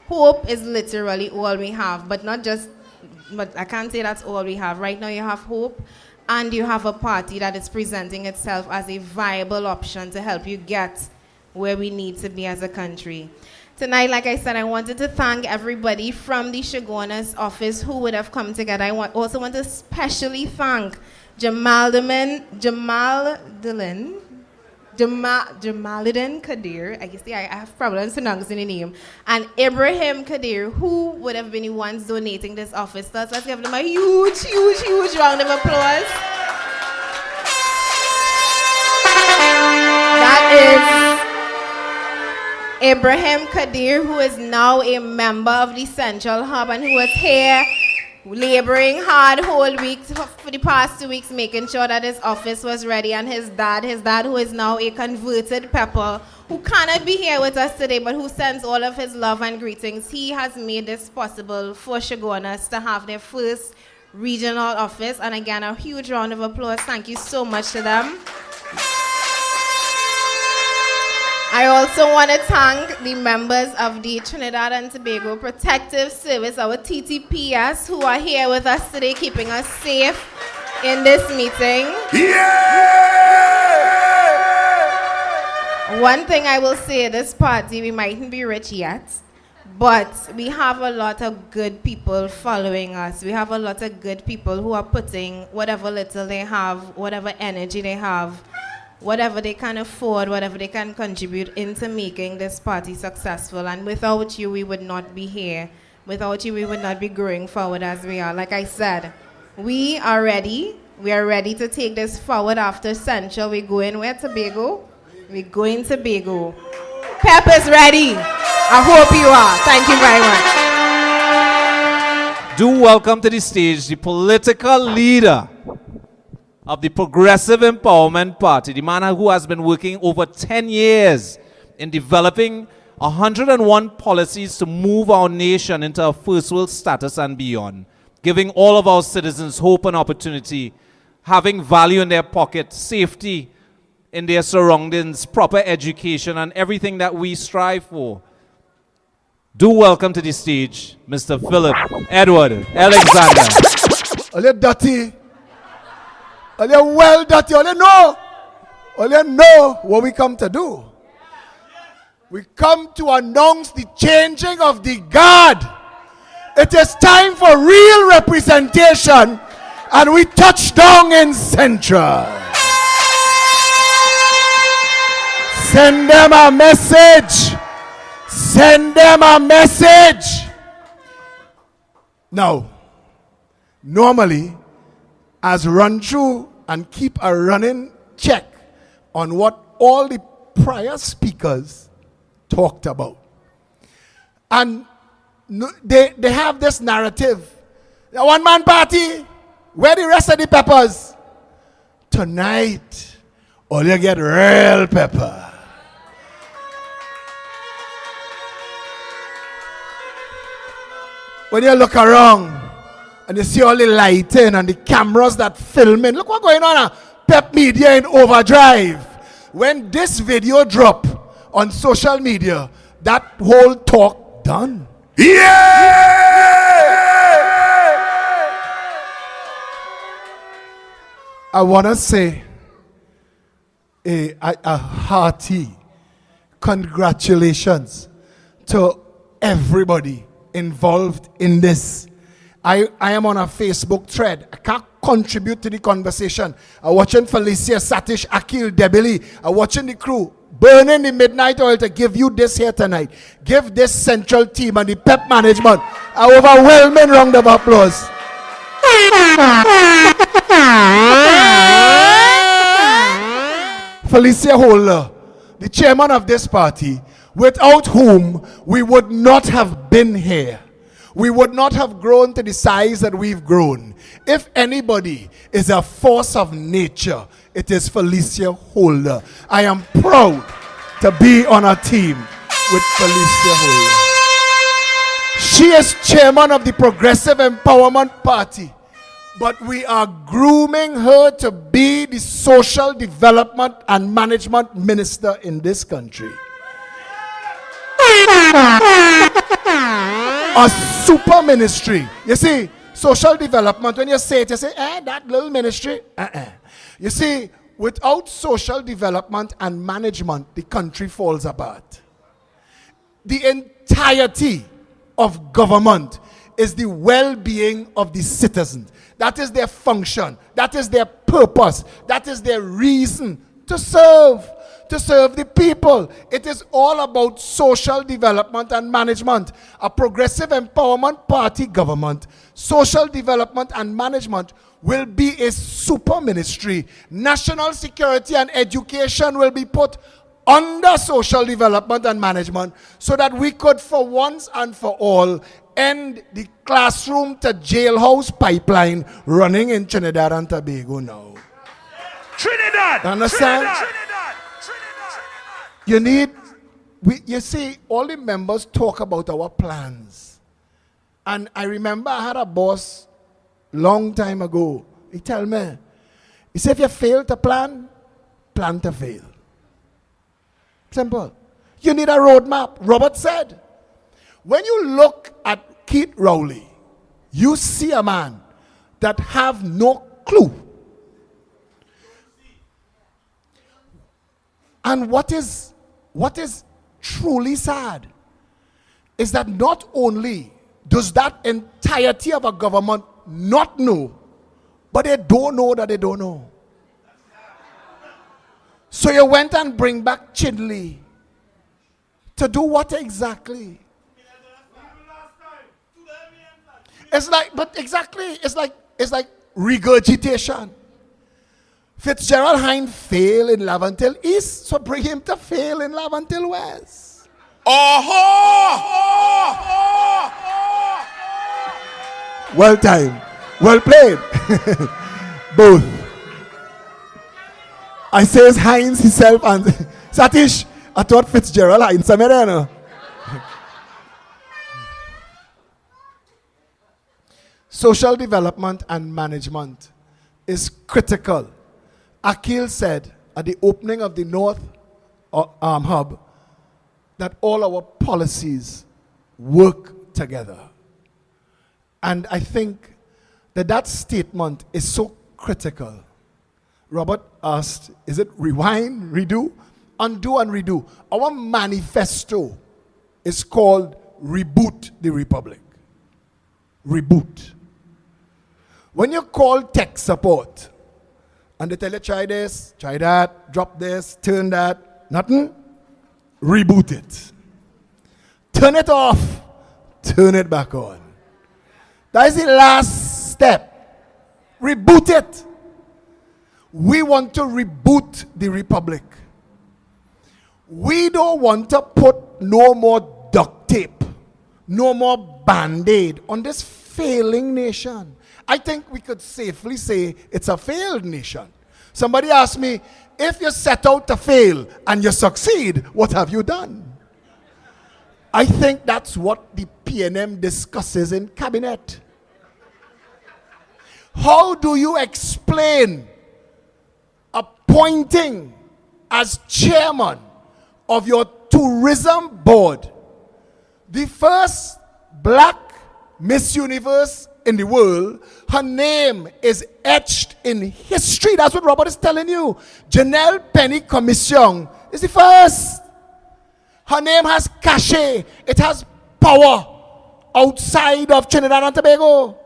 Hope is literally all we have, but I can't say that's all we have. Right now you have hope, and you have a party that is presenting itself as a viable option to help you get where we need to be as a country. Tonight, like I said, I wanted to thank everybody from the Chaguanas office who would have come together. I also want to especially thank Jamaluddin Kadir, I have problems pronouncing the name, and Ibrahim Kadir, who would have been the ones donating this office to us. Let's give them a huge, huge, huge round of applause. That is Ibrahim Kadir, who is now a member of the Central Hub and who was here laboring hard whole week for the past 2 weeks, making sure that his office was ready, and his dad who is now a converted pepper, who cannot be here with us today, but who sends all of his love and greetings. He has made this possible for Chaguanas to have their first regional office, and again, a huge round of applause. Thank you so much to them. I also want to thank the members of the Trinidad and Tobago Protective Service, our TTPS, who are here with us today, keeping us safe in this meeting. Yeah! One thing I will say, this party, we mightn't be rich yet, but we have a lot of good people following us. We have a lot of good people who are putting whatever little they have, whatever energy they have, whatever they can afford, whatever they can contribute into making this party successful. And without you, we would not be here. Without you, we would not be growing forward as we are. Like I said, we are ready. We are ready to take this forward after Central. We're going where? Tobago? We're going to Tobago. PEP is ready. I hope you are. Thank you very much. Do welcome to the stage the political leader of the Progressive Empowerment Party, the man who has been working over 10 years in developing 101 policies to move our nation into a first world status and beyond, giving all of our citizens hope and opportunity, having value in their pocket, safety in their surroundings, proper education, and everything that we strive for. Do welcome to the stage Mr. Phillip Edward Alexander. All you dirty. All you well dirty. All you know. All you know what we come to do. We come to announce the changing of the guard. It is time for real representation, and we touch down in Central. Send them a message. Send them a message. Now, normally, as run through and keep a running check on what all the prior speakers talked about. And they have this narrative. The one-man party, where the rest of the peppers? Tonight, all you get real pepper. When you look around and you see all the lighting and the cameras that filming, look what's going on. Pep Media in overdrive. When this video drop on social media, that whole talk done. I want to say a hearty congratulations to everybody involved in this. I am on a Facebook thread. I can't contribute to the conversation. I'm watching Felicia, Satish, Akil, Debili. I'm watching the crew burning the midnight oil to give you this here tonight. Give this central team and the PEP management an overwhelming round of applause. Felicia Holder, the chairman of this party, without whom we would not have been here. We would not have grown to the size that we've grown. If anybody is a force of nature, it is Felicia Holder. I am proud to be on a team with Felicia Holder. She is chairman of the Progressive Empowerment Party, but we are grooming her to be the Social Development and Management Minister in this country. A super ministry. You see, social development, when you say it, you say, that little ministry. You see, without social development and management, the country falls apart. The entirety of government is the well-being of the citizens. That is their function. That is their purpose. That is their reason to serve. To serve the people. It is all about social development and management. A Progressive Empowerment Party government, social development and management will be a super ministry. National security and education will be put under social development and management so that we could for once and for all end the classroom to jailhouse pipeline running in Trinidad and Tobago now. Trinidad! Understand? Trinidad! You see, all the members talk about our plans. And I remember I had a boss long time ago. He tell me, he said, if you fail to plan, plan to fail. Simple. You need a roadmap. Robert said, when you look at Keith Rowley, you see a man that have no clue. And what is truly sad is that not only does that entirety of a government not know, but they don't know that they don't know. So you went and bring back Chidley to do what exactly? It's like regurgitation. Fitzgerald Hine failed in Laventille East, so bring him to fail in Laventille West. Well timed. Well played. Both. I says Hines himself and Satish, I thought Fitzgerald Hines. Social development and management is critical. Akil said at the opening of the North Hub that all our policies work together. And I think that statement is so critical. Robert asked, is it rewind, redo? Undo and redo. Our manifesto is called Reboot the Republic. Reboot. When you call tech support and they tell you try this, try that, drop this, turn that, nothing, reboot it. Turn it off, turn it back on. That is the last step. Reboot it. We want to reboot the Republic. We don't want to put no more duct tape, no more band-aid on this failing nation. I think we could safely say it's a failed nation. Somebody asked me, if you set out to fail and you succeed, what have you done? I think that's what the PNM discusses in cabinet. How do you explain appointing as chairman of your tourism board the first black Miss Universe in the world? Her name is etched in history. That's what Robert is telling you. Janelle Penny Commission is the first. Her name has cachet. It has power outside of Trinidad and Tobago.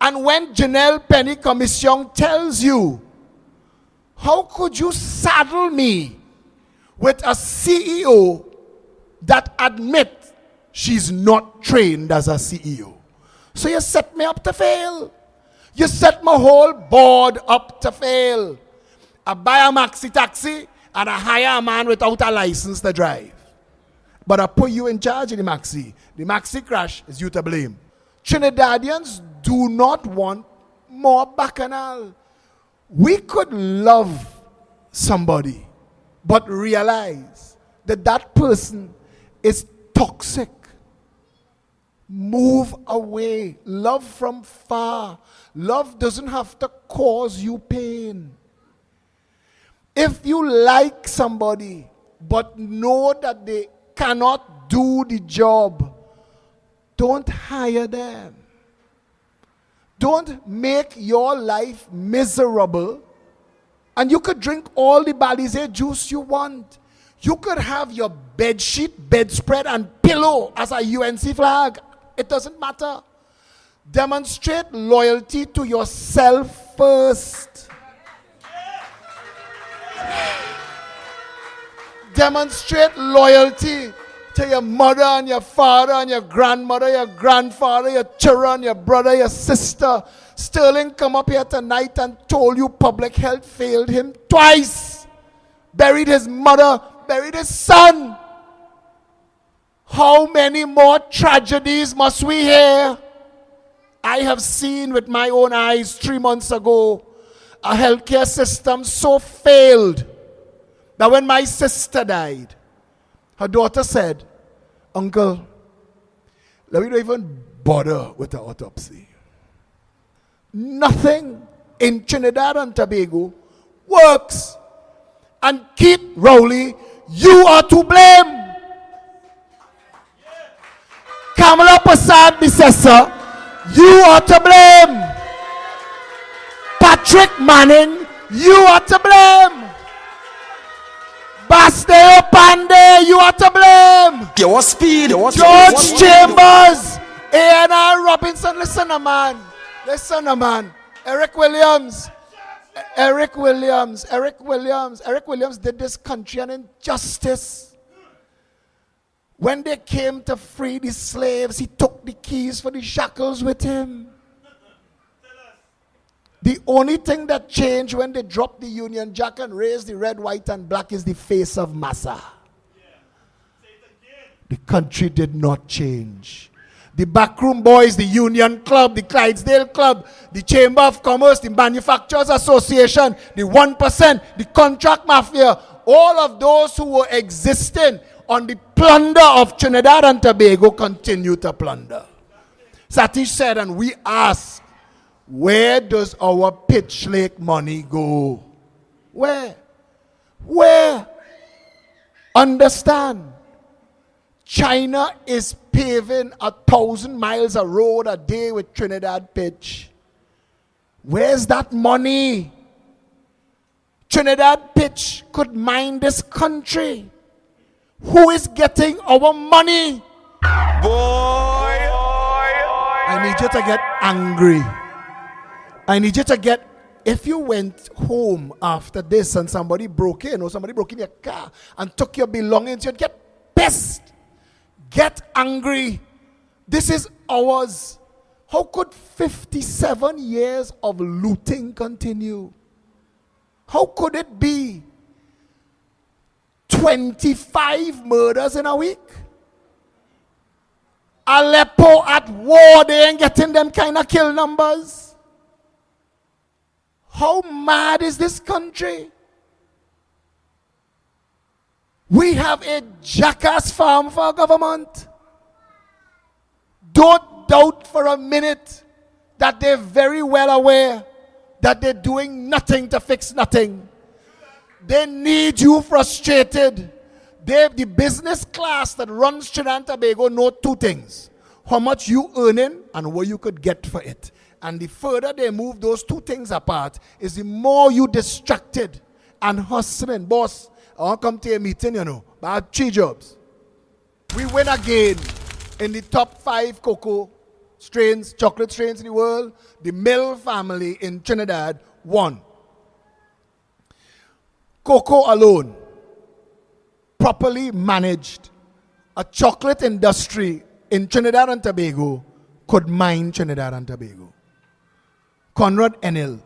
And when Janelle Penny Commission tells you, how could you saddle me with a CEO that admits she's not trained as a CEO? So you set me up to fail. You set my whole board up to fail. I buy a maxi taxi and I hire a man without a license to drive. But I put you in charge of the maxi. The maxi crash is you to blame. Trinidadians do not want more bacchanal. We could love somebody, but realize that that person is toxic. Move away. Love from far. Love doesn't have to cause you pain. If you like somebody, but know that they cannot do the job, don't hire them. Don't make your life miserable. And you could drink all the Balizé juice you want. You could have your bedsheet, bedspread, and pillow as a UNC flag. It doesn't matter. Demonstrate loyalty to yourself first. Demonstrate loyalty to your mother and your father and your grandmother, your grandfather, your children, your brother, your sister. Sterling come up here tonight and told you public health failed him twice. Buried his mother, buried his son. How many more tragedies must we hear? I have seen with my own eyes 3 months ago a healthcare system so failed that when my sister died, her daughter said, "Uncle, let me not even bother with the autopsy. Nothing in Trinidad and Tobago works. And Keith Rowley, you are to blame. Kamala Prasad Bisessa, you are to blame. Patrick Manning, you are to blame. Basteo Pandey, you are to blame. Your speed. George Chambers, A.N.R. Robinson, listen a man. Eric Williams did this country an injustice. When they came to free the slaves, he took the keys for the shackles with him. The only thing that changed when they dropped the Union Jack and raised the red, white, and black is the face of Massa. The country did not change. The backroom boys, the Union Club, the Clydesdale Club, the Chamber of Commerce, the Manufacturers Association, the 1%, the contract mafia, all of those who were existing on the plunder of Trinidad and Tobago continue to plunder. Satish said, and we ask, where does our pitch lake money go? Where? Understand, China is paving 1,000 miles of road a day with Trinidad pitch. Where's that money? Trinidad pitch could mine this country. Who is getting our money? Boy! I need you to get angry. I need you to get, if you went home after this and somebody broke in or somebody broke in your car and took your belongings, you'd get pissed. Get angry. This is ours. How could 57 years of looting continue? How could it be 25 murders in a week? Aleppo at war, they ain't getting them kind of kill numbers. How mad is this country? We have a jackass farm for our government. Don't doubt for a minute that they're very well aware that they're doing nothing to fix nothing. They need you frustrated. The business class that runs Trinidad and Tobago know two things: how much you earning and what you could get for it. And the further they move those two things apart, is the more you distracted and hustling. Boss, I want to come to a meeting, but I have 3 jobs. We win again in the top 5 cocoa strains, chocolate strains in the world. The Mill family in Trinidad won. Cocoa alone, properly managed, a chocolate industry in Trinidad and Tobago could mine Trinidad and Tobago. Conrad Enel,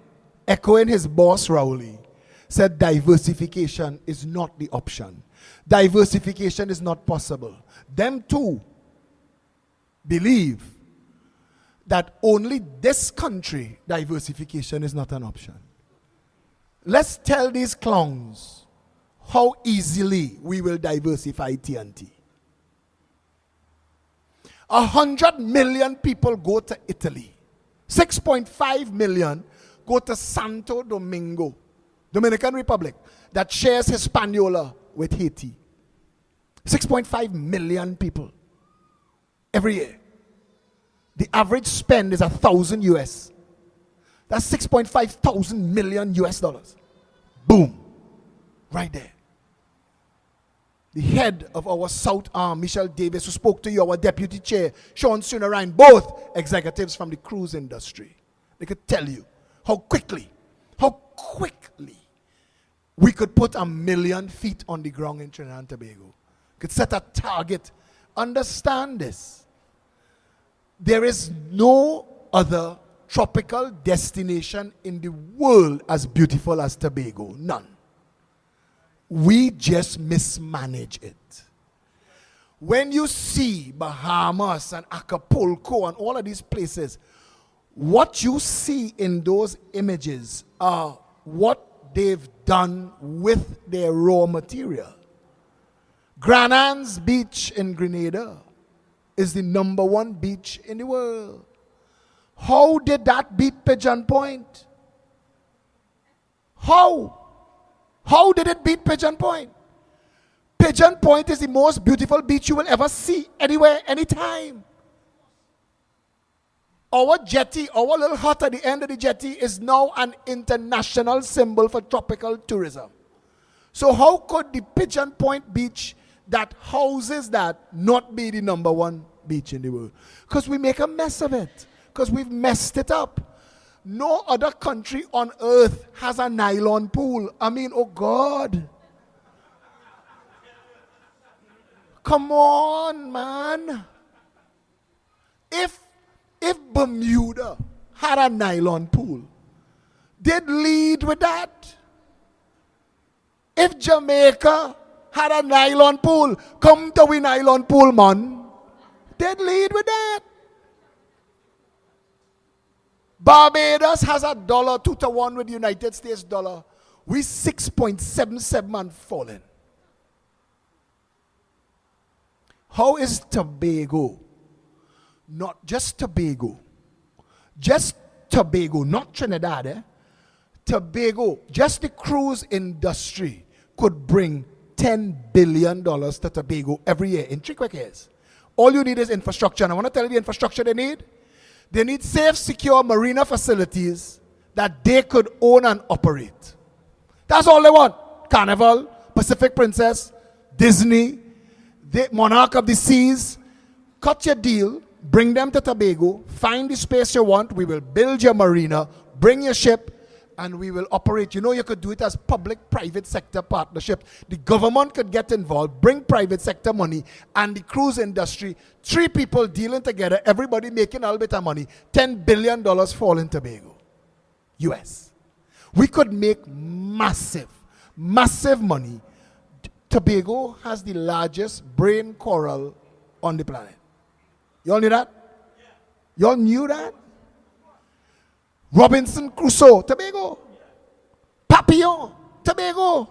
echoing his boss Rowley, said diversification is not the option. Diversification is not possible. Them too believe that only this country diversification is not an option. Let's tell these clowns how easily we will diversify TNT. 100 million people go to Italy. 6.5 million go to Santo Domingo, Dominican Republic, that shares Hispaniola with Haiti. 6.5 million people every year. The average spend is $1,000 US. That's 6.5 thousand million US dollars. Boom. Right there. The head of our South Arm, Michelle Davis, who spoke to you, our deputy chair, Sean Sunarine, both executives from the cruise industry. They could tell you how quickly we could put 1 million feet on the ground in Trinidad and Tobago. Could set a target. Understand this. There is no other tropical destination in the world as beautiful as Tobago. None. We just mismanage it. When you see Bahamas and Acapulco and all of these places, what you see in those images are what they've done with their raw material. Granans Beach in Grenada is the #1 beach in the world. How did that beat Pigeon Point? How did it beat Pigeon Point? Pigeon Point is the most beautiful beach you will ever see anywhere, anytime. Our jetty, our little hut at the end of the jetty, is now an international symbol for tropical tourism. So how could the Pigeon Point beach that houses that not be the #1 beach in the world? Because we make a mess of it. Because we've messed it up. No other country on earth has a nylon pool. I mean, oh God. Come on, man. If Bermuda had a nylon pool, they'd lead with that. If Jamaica had a nylon pool, come to we nylon pool, man, they'd lead with that. Barbados has a dollar 2-to-1 with the United States dollar. We 6.77 and falling. How is Tobago? Not just Tobago. Just Tobago, not Trinidad. Tobago, just the cruise industry could bring $10 billion to Tobago every year in 3 quick years. All you need is infrastructure. And I want to tell you the infrastructure they need. They need safe, secure marina facilities that they could own and operate. That's all they want. Carnival, Pacific Princess, Disney, the Monarch of the Seas. Cut your deal, bring them to Tobago, find the space you want, we will build your marina, bring your ship, and we will operate. You know, you could do it as public-private sector partnership. The government could get involved, bring private sector money, and the cruise industry, 3 people dealing together, everybody making a little bit of money, $10 billion fall in Tobago, US. We could make massive money. Tobago has the largest brain coral on the planet. You all knew that? You all knew that? Robinson Crusoe, Tobago. Papillon, Tobago.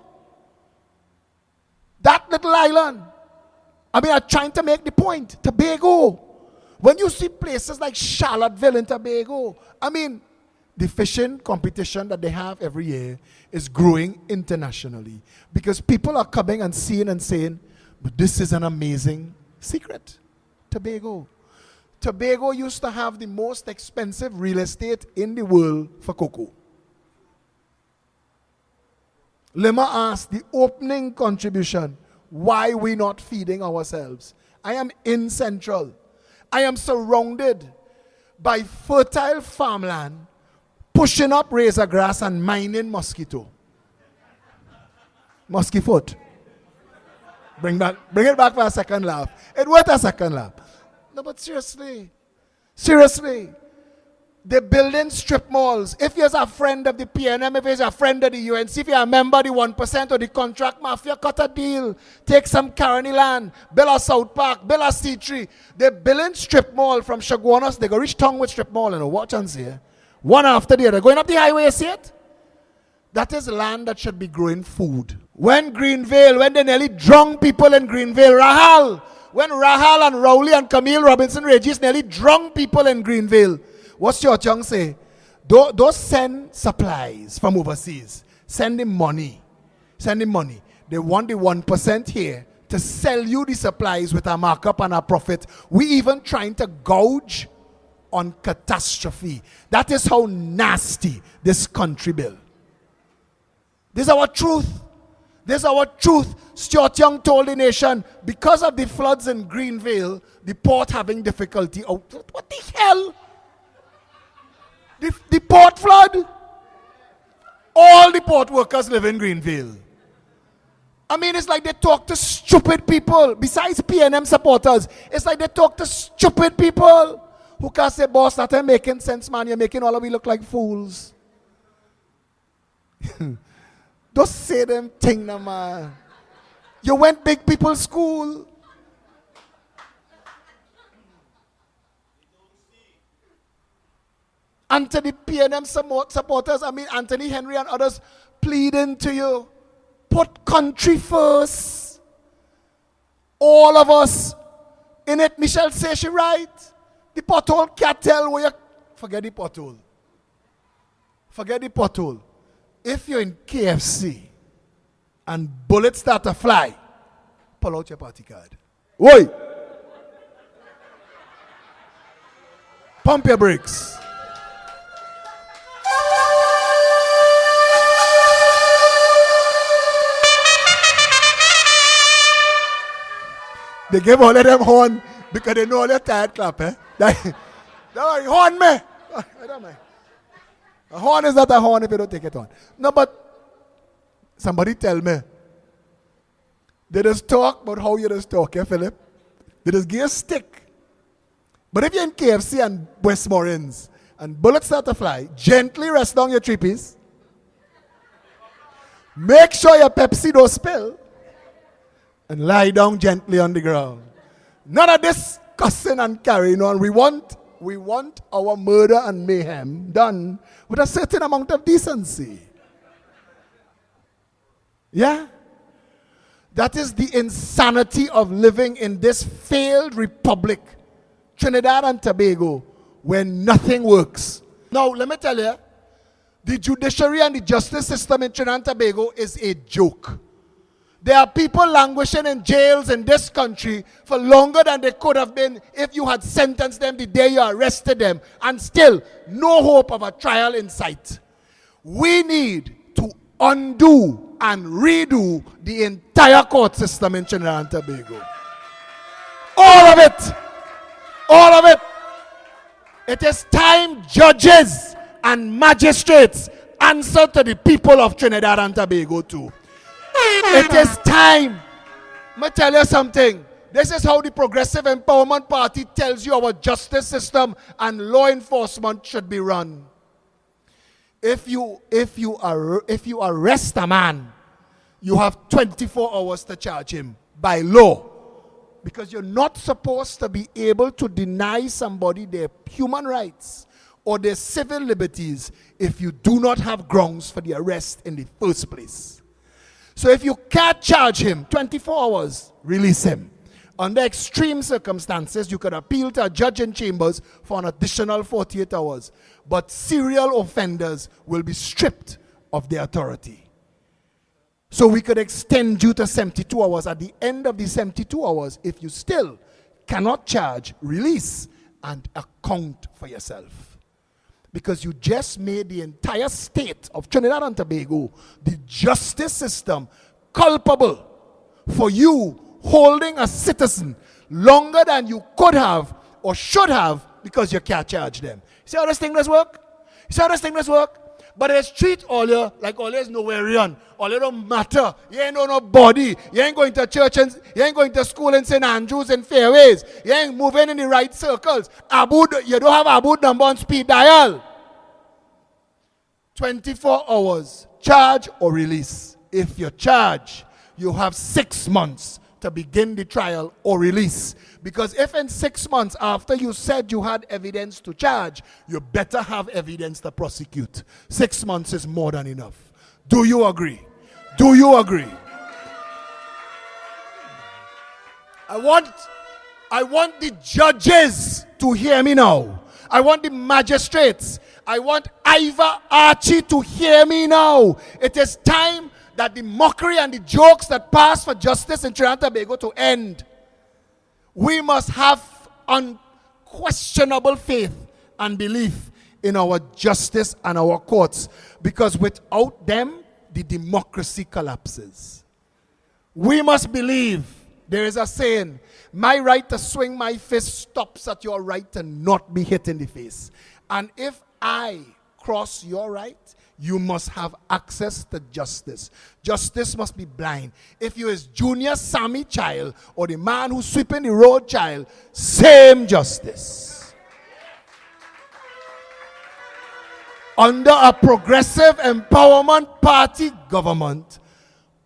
That little island. I mean, I'm trying to make the point. Tobago. When you see places like Charlottesville in Tobago, I mean, the fishing competition that they have every year is growing internationally because people are coming and seeing and saying, but this is an amazing secret. Tobago. Tobago used to have the most expensive real estate in the world for cocoa. Lema asked the opening contribution, why we not feeding ourselves? I am in Central. I am surrounded by fertile farmland, pushing up razor grass and mining mosquito. Mosquito foot. Bring it back for a second laugh. It worth a second laugh. No, but seriously, they're building strip malls. If you're a friend of the PNM, if you're a friend of the UNC, if you're a member of the 1% of the contract mafia, cut a deal. Take some Caroni land, build a South Park, build a C3. They're building strip mall from Chaguanas. They go reach tongue with strip mall, watch and see. One after the other. Going up the highway, you see it? That is land that should be growing food. When they nearly drunk people in Greenvale, when Rahal and Rowley and Camille Robinson Regis nearly drunk people in Greenvale, what's your tongue say? Don't send supplies from overseas. Send them money. They want the 1% here to sell you the supplies with a markup and a profit. We even trying to gouge on catastrophe. That is how nasty this country built. This is our truth. Stuart Young told the nation, because of the floods in Greenvale, the port having difficulty. Oh, what the hell? The port flood? All the port workers live in Greenvale. I mean, it's like they talk to stupid people. Besides PNM supporters, it's like they talk to stupid people who can say, boss, that ain't making sense, man. You're making all of we look like fools. Don't say them thing, no, man. You went big people school. And to the PNM supporters, I mean Anthony Henry and others, pleading to you, put country first. All of us in it. Michelle says she right. The pothole can't tell where you... Forget the pothole. If you're in KFC and bullets start to fly, pull out your party card. Oi! Pump your brakes. They give all of them horn because they know they're tired clap, eh? Don't worry, horn me. I don't mind. A horn is not a horn if you don't take it on. No, but somebody tell me. They just talk about how you just talk, yeah, Phillip? They just give a stick. But if you're in KFC and Westmoreans and bullets start to fly, gently rest down your 3-piece. Make sure your Pepsi don't spill. And lie down gently on the ground. None of this cussing and carrying on. We want our murder and mayhem done with a certain amount of decency. Yeah? That is the insanity of living in this failed republic, Trinidad and Tobago, where nothing works. Now, let me tell you, the judiciary and the justice system in Trinidad and Tobago is a joke. There are people languishing in jails in this country for longer than they could have been if you had sentenced them the day you arrested them, and still no hope of a trial in sight. We need to undo and redo the entire court system in Trinidad and Tobago. All of it. All of it. It is time judges and magistrates answer to the people of Trinidad and Tobago too. It is time. Let me tell you something. This is how the Progressive Empowerment Party tells you our justice system and law enforcement should be run. If you arrest a man, you have 24 hours to charge him by law. Because you're not supposed to be able to deny somebody their human rights or their civil liberties if you do not have grounds for the arrest in the first place. So if you can't charge him, 24 hours, release him. Under extreme circumstances, you could appeal to a judge in chambers for an additional 48 hours. But serial offenders will be stripped of their authority. So we could extend you to 72 hours. At the end of the 72 hours, if you still cannot charge, release and account for yourself. Because you just made the entire state of Trinidad and Tobago, the justice system, culpable for you holding a citizen longer than you could have or should have because you can't charge them. See how this thing does work? See how this thing does work? But they treat all you like all is nowhere run. All you don't matter. You ain't know nobody. You ain't going to church and you ain't going to school in St. Andrews and Fairways. You ain't moving in the right circles. You don't have Abud number on speed dial. 24 hours. Charge or release. If you charge, you have 6 months to begin the trial or release. Because if in 6 months after you said you had evidence to charge, you better have evidence to prosecute. 6 months is more than enough. Do you agree? Do you agree? I want the judges to hear me now. I want the magistrates. I want Iva Archie to hear me now. It is time that the mockery and the jokes that pass for justice in Trinidad and Tobago to end. We must have unquestionable faith and belief in our justice and our courts, because without them, the democracy collapses. We must believe, there is a saying, my right to swing my fist stops at your right to not be hit in the face. And if I cross your right, you must have access to justice. Justice must be blind. If you is Junior Sammy child or the man who's sweeping the road child, same justice. Under a Progressive Empowerment Party government,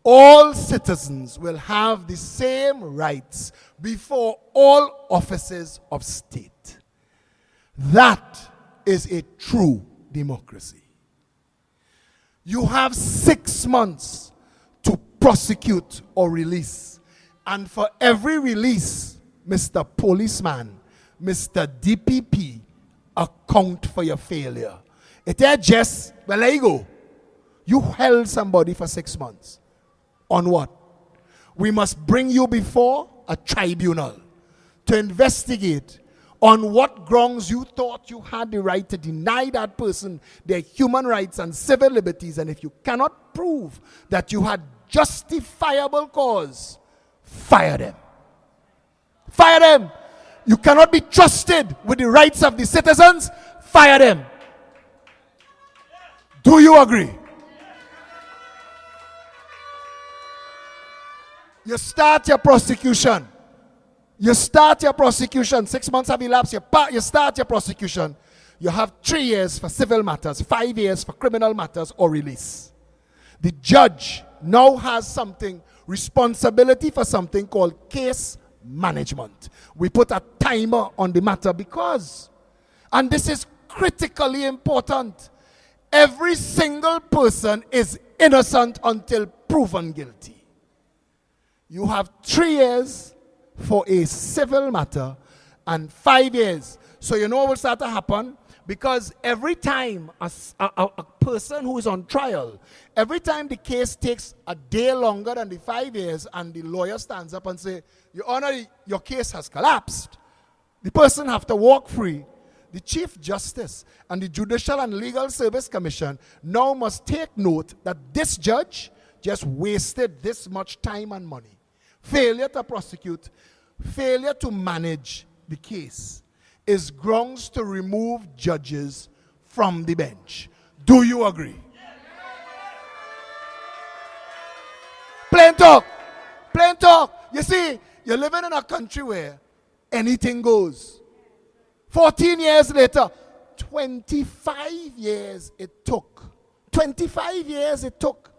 all citizens will have the same rights before all offices of state. That is a true democracy. You have 6 months to prosecute or release. And for every release, Mr. Policeman, Mr. DPP, account for your failure. It is just, well, there you go. You held somebody for 6 months. On what? We must bring you before a tribunal to investigate on what grounds you thought you had the right to deny that person their human rights and civil liberties. And if you cannot prove that you had justifiable cause, fire them. Fire them. You cannot be trusted with the rights of the citizens, fire them. Do you agree? You start your prosecution. You start your prosecution. 6 months have elapsed. You start your prosecution. You have 3 years for civil matters, 5 years for criminal matters, or release. The judge now has responsibility for something called case management. We put a timer on the matter because, and this is critically important, every single person is innocent until proven guilty. You have 3 years for a civil matter and 5 years. So you know what will start to happen? Because every time a person who is on trial, every time the case takes a day longer than the 5 years and the lawyer stands up and say, Your Honor, your case has collapsed, the person have to walk free. The Chief Justice and the Judicial and Legal Service Commission now must take note that this judge just wasted this much time and money. Failure to prosecute, failure to manage the case is grounds to remove judges from the bench. Do you agree? Plain talk. Plain talk. You see, you're living in a country where anything goes. 14 years later, 25 years it took. 25 years it took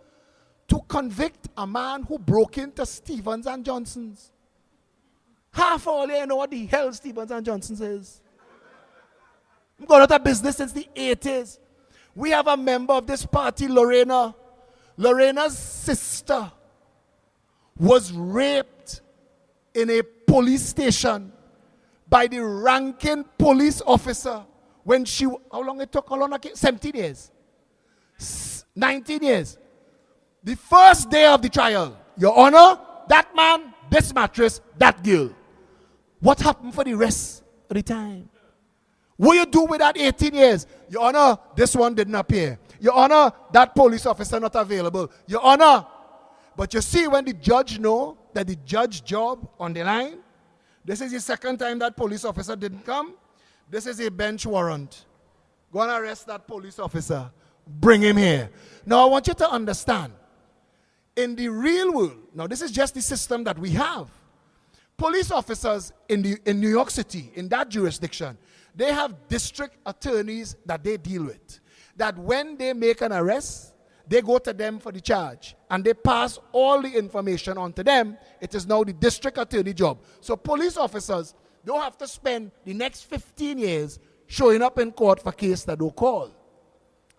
to convict a man who broke into Stevens and Johnson's. Half all you know what the hell Stevens and Johnson's is. I'm going out of business since the 80s. We have a member of this party, Lorena. Lorena's sister was raped in a police station by the ranking police officer when she, how long it took? How long? 17 years. 19 years. The first day of the trial, Your Honor, that man, this mattress, that girl. What happened for the rest of the time? What you do with that 18 years? Your Honor, this one didn't appear. Your Honor, that police officer not available. Your Honor. But you see, when the judge know that the judge job on the line, this is the second time that police officer didn't come. This is a bench warrant. Go and arrest that police officer. Bring him here. Now, I want you to understand, in the real world, now this is just the system that we have. Police officers in New York City, in that jurisdiction, they have district attorneys that they deal with. That when they make an arrest, they go to them for the charge and they pass all the information on to them. It is now the district attorney job. So police officers don't have to spend the next 15 years showing up in court for case that don't call.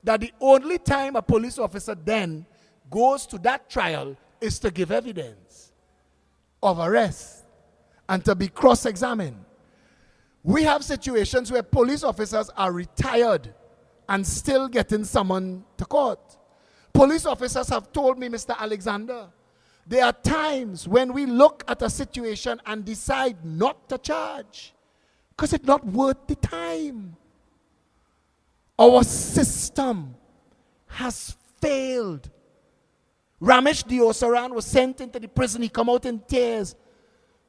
That the only time a police officer then goes to that trial is to give evidence of arrest and to be cross-examined. We have situations where police officers are retired and still getting summoned to court. Police officers have told me, Mr. Alexander, there are times when we look at a situation and decide not to charge because it's not worth the time. Our system has failed. Ramesh Diosaran was sent into the prison. He come out in tears.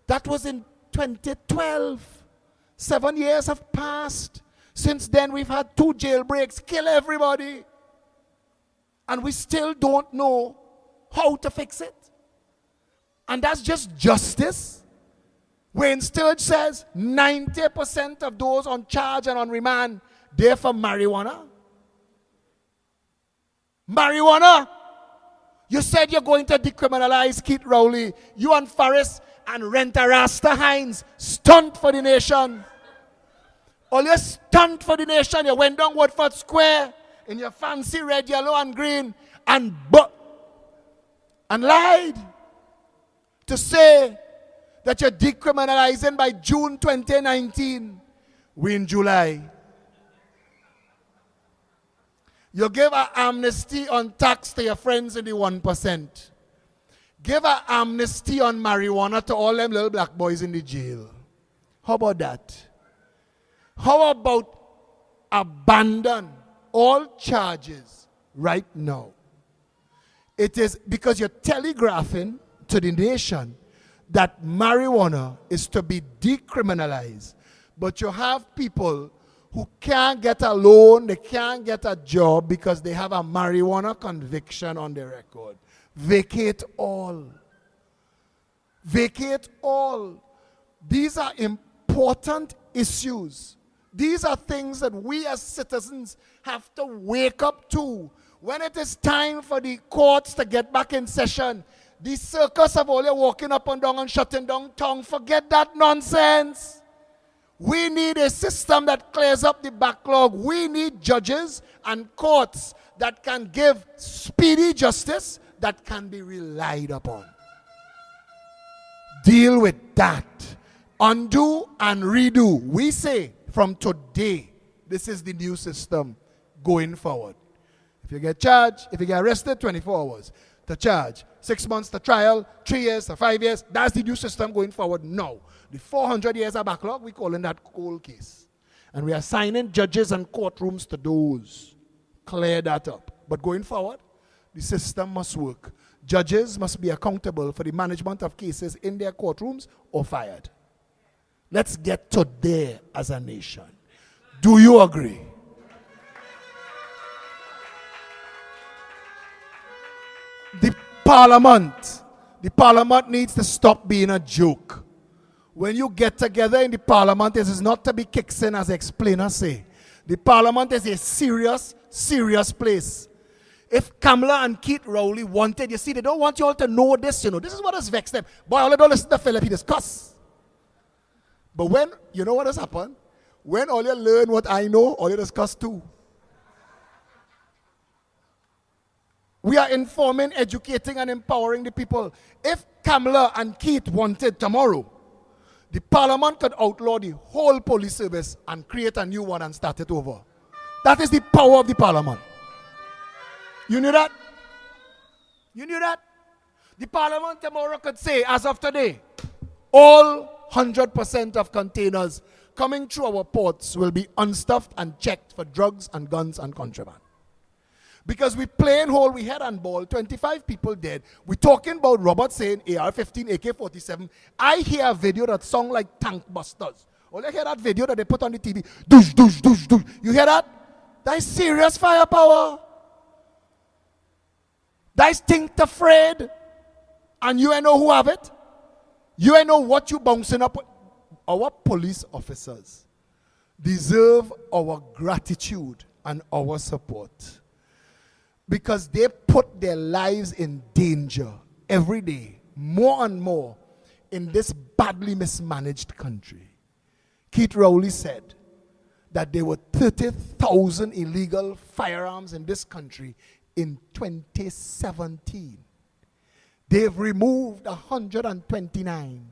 That was in 2012. 7 years have passed. Since then, we've had 2 jailbreaks, kill everybody. And we still don't know how to fix it. And that's just justice. Wayne Sturge says 90% of those on charge and on remand, they're for marijuana. Marijuana. You said you're going to decriminalize Keith Rowley. You and Farris and Renta Rasta Hines stunt for the nation. All you stunt for the nation. You went down Woodford Square in your fancy red, yellow, and green and lied to say that you're decriminalizing by June 2019. We're in July. You give an amnesty on tax to your friends in the 1%. Give an amnesty on marijuana to all them little black boys in the jail. How about that? How about abandon all charges right now? It is because you're telegraphing to the nation that marijuana is to be decriminalized. But you have people who can't get a loan, they can't get a job because they have a marijuana conviction on their record. Vacate all. Vacate all. These are important issues. These are things that we as citizens have to wake up to. When it is time for the courts to get back in session, the circus of all you walking up and down and shutting down tongue, forget that nonsense. We need a system that clears up the backlog. We need judges and courts that can give speedy justice that can be relied upon. Deal with that. Undo and redo. We say from today, This is the new system going forward. If you get charged, if you get arrested, 24 hours to charge. 6 months to trial, 3 years to 5 years. That's the new system going forward now. The 400 years of backlog, we calling that cold case. And we are assigning judges and courtrooms to those. Clear that up. But going forward, the system must work. Judges must be accountable for the management of cases in their courtrooms or fired. Let's get to there as a nation. Do you agree? The parliament needs to stop being a joke. When you get together in the parliament, this is not to be kicked in, as explainers say. The parliament is a serious, serious place. If Kamala and Keith Rowley wanted, you see, they don't want you all to know this, you know. This is what has vexed them. Boy, all they don't listen to Phillip, he discuss. But when, you know what has happened? When all you learn what I know, all you discuss too. We are informing, educating, and empowering the people. If Kamala and Keith wanted tomorrow, the parliament could outlaw the whole police service and create a new one and start it over. That is the power of the parliament. You knew that? You knew that? The parliament tomorrow could say, as of today, all 100% of containers coming through our ports will be unstuffed and checked for drugs and guns and contraband. Because we playing whole, we head and ball, 25 people dead. We're talking about Robert saying AR-15, AK-47. I hear a video that sound like tank busters. Or I hear that video that they put on the TV. Douche, douche, douche, douche. You hear that? That is serious firepower. That is think afraid. And you ain't know who have it. You ain't know what you bouncing up with. Our police officers deserve our gratitude and our support. Because they put their lives in danger every day, more and more, in this badly mismanaged country. Keith Rowley said that there were 30,000 illegal firearms in this country in 2017. They've removed 129.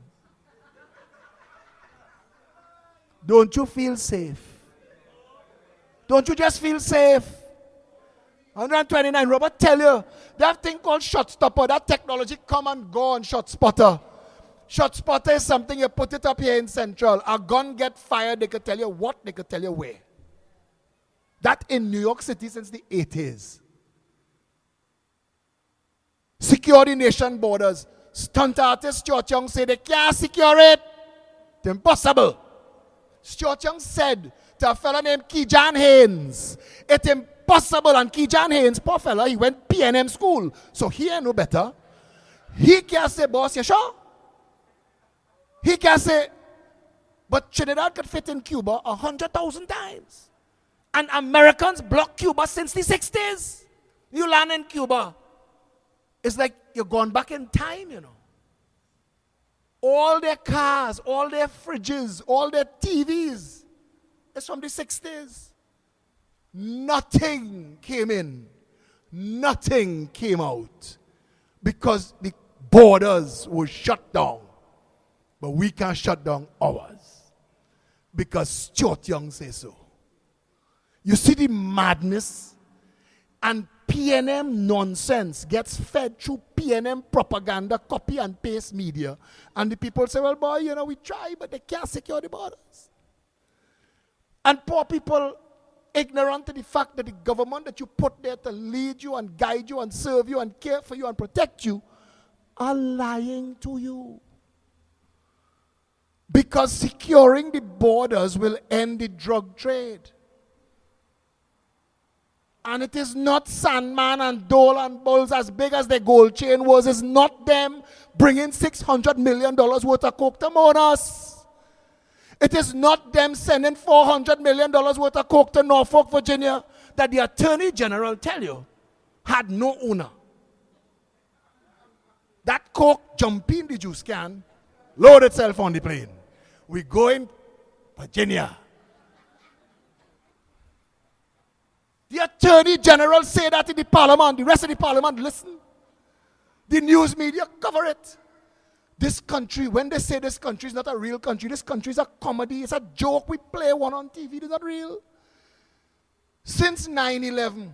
Don't you feel safe? Don't you just feel safe? 129, Robert tell you, that thing called shot stopper, that technology come and go on shot spotter. Shot spotter is something you put it up here in Central. A gun get fired, they could tell you what, they could tell you where. That in New York City since the 80s. Secure the nation borders. Stunt artist Stuart Young say they can't secure it. It's impossible. Stuart Young said to a fellow named Kejan Haynes, it's impossible. And Kejan Haynes, poor fella, he went PNM school, so he ain't no better. He can't say, boss, you sure? He can't say, but Trinidad could fit in Cuba 100,000 times. And Americans blocked Cuba since the 60s. You land in Cuba, it's like you're gone back in time, you know. All their cars, all their fridges, all their TVs, it's from the 60s. Nothing came in. Nothing came out. Because the borders were shut down. But we can't shut down ours. Because Stuart Young says so. You see the madness? And PNM nonsense gets fed through PNM propaganda, copy and paste media. And the people say, well, boy, you know, we try, but they can't secure the borders. And poor people, ignorant to the fact that the government that you put there to lead you and guide you and serve you and care for you and protect you, are lying to you. Because securing the borders will end the drug trade. And it is not Sandman and Dole and Bulls as big as the gold chain was. It's not them bringing $600 million worth of coke to Monas. It is not them sending $400 million worth of coke to Norfolk, Virginia, that the Attorney General tell you had no owner. That coke jump in the juice can, load itself on the plane. We go in Virginia. The Attorney General say that in the Parliament. The rest of the Parliament listen. The news media cover it. This country, when they say this country is not a real country, this country is a comedy, it's a joke. We play one on TV, it's not real. Since 9/11,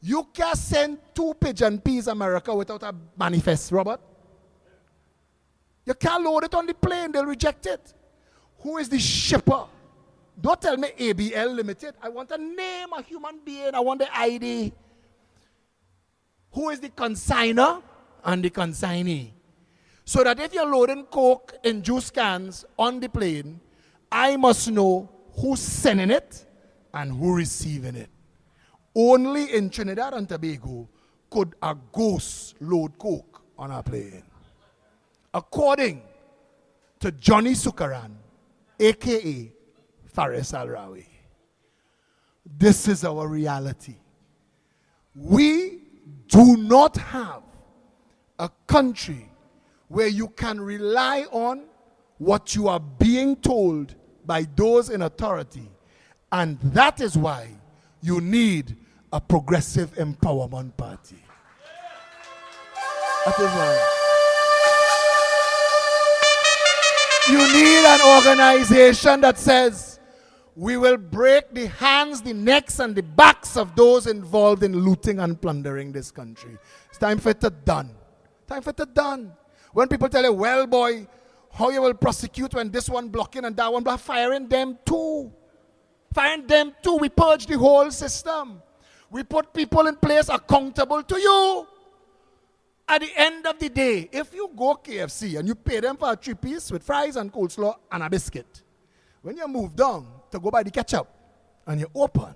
you can't send 2 pigeon peas America without a manifest, Robert. You can't load it on the plane, they'll reject it. Who is the shipper? Don't tell me ABL Limited. I want a name, a human being, I want the ID. Who is the consigner and the consignee? So that if you're loading Coke in juice cans on the plane, I must know who's sending it and who receiving it. Only in Trinidad and Tobago could a ghost load Coke on a plane. According to Johnny Sukaran, a.k.a. Faris Al-Rawi. This is our reality. We do not have a country where you can rely on what you are being told by those in authority. And that is why you need a progressive empowerment party. That is why. You need an organization that says, we will break the hands, the necks, and the backs of those involved in looting and plundering this country. It's time for it to done. Time for it to done. When people tell you, well, boy, how you will prosecute when this one blocking and that one blocking, firing them too. Firing them too. We purge the whole system. We put people in place accountable to you. At the end of the day, if you go KFC and you pay them for a 3-piece with fries and coleslaw and a biscuit, when you move down to go buy the ketchup and you open,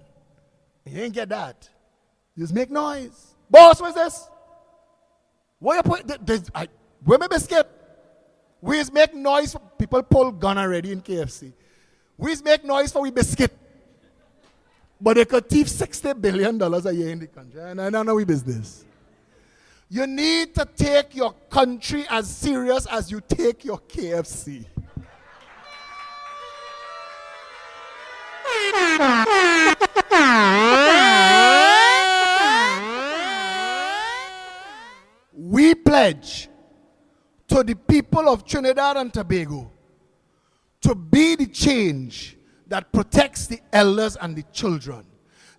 and you ain't get that, you just make noise. Boss, what's this? What you put? Where my biscuit? We just make noise. People pull gun already in KFC. We just make noise for we biscuit. But they could thief $60 billion a year in the country. And I don't know we business. You need to take your country as serious as you take your KFC. We pledge to the people of Trinidad and Tobago to be the change that protects the elders and the children.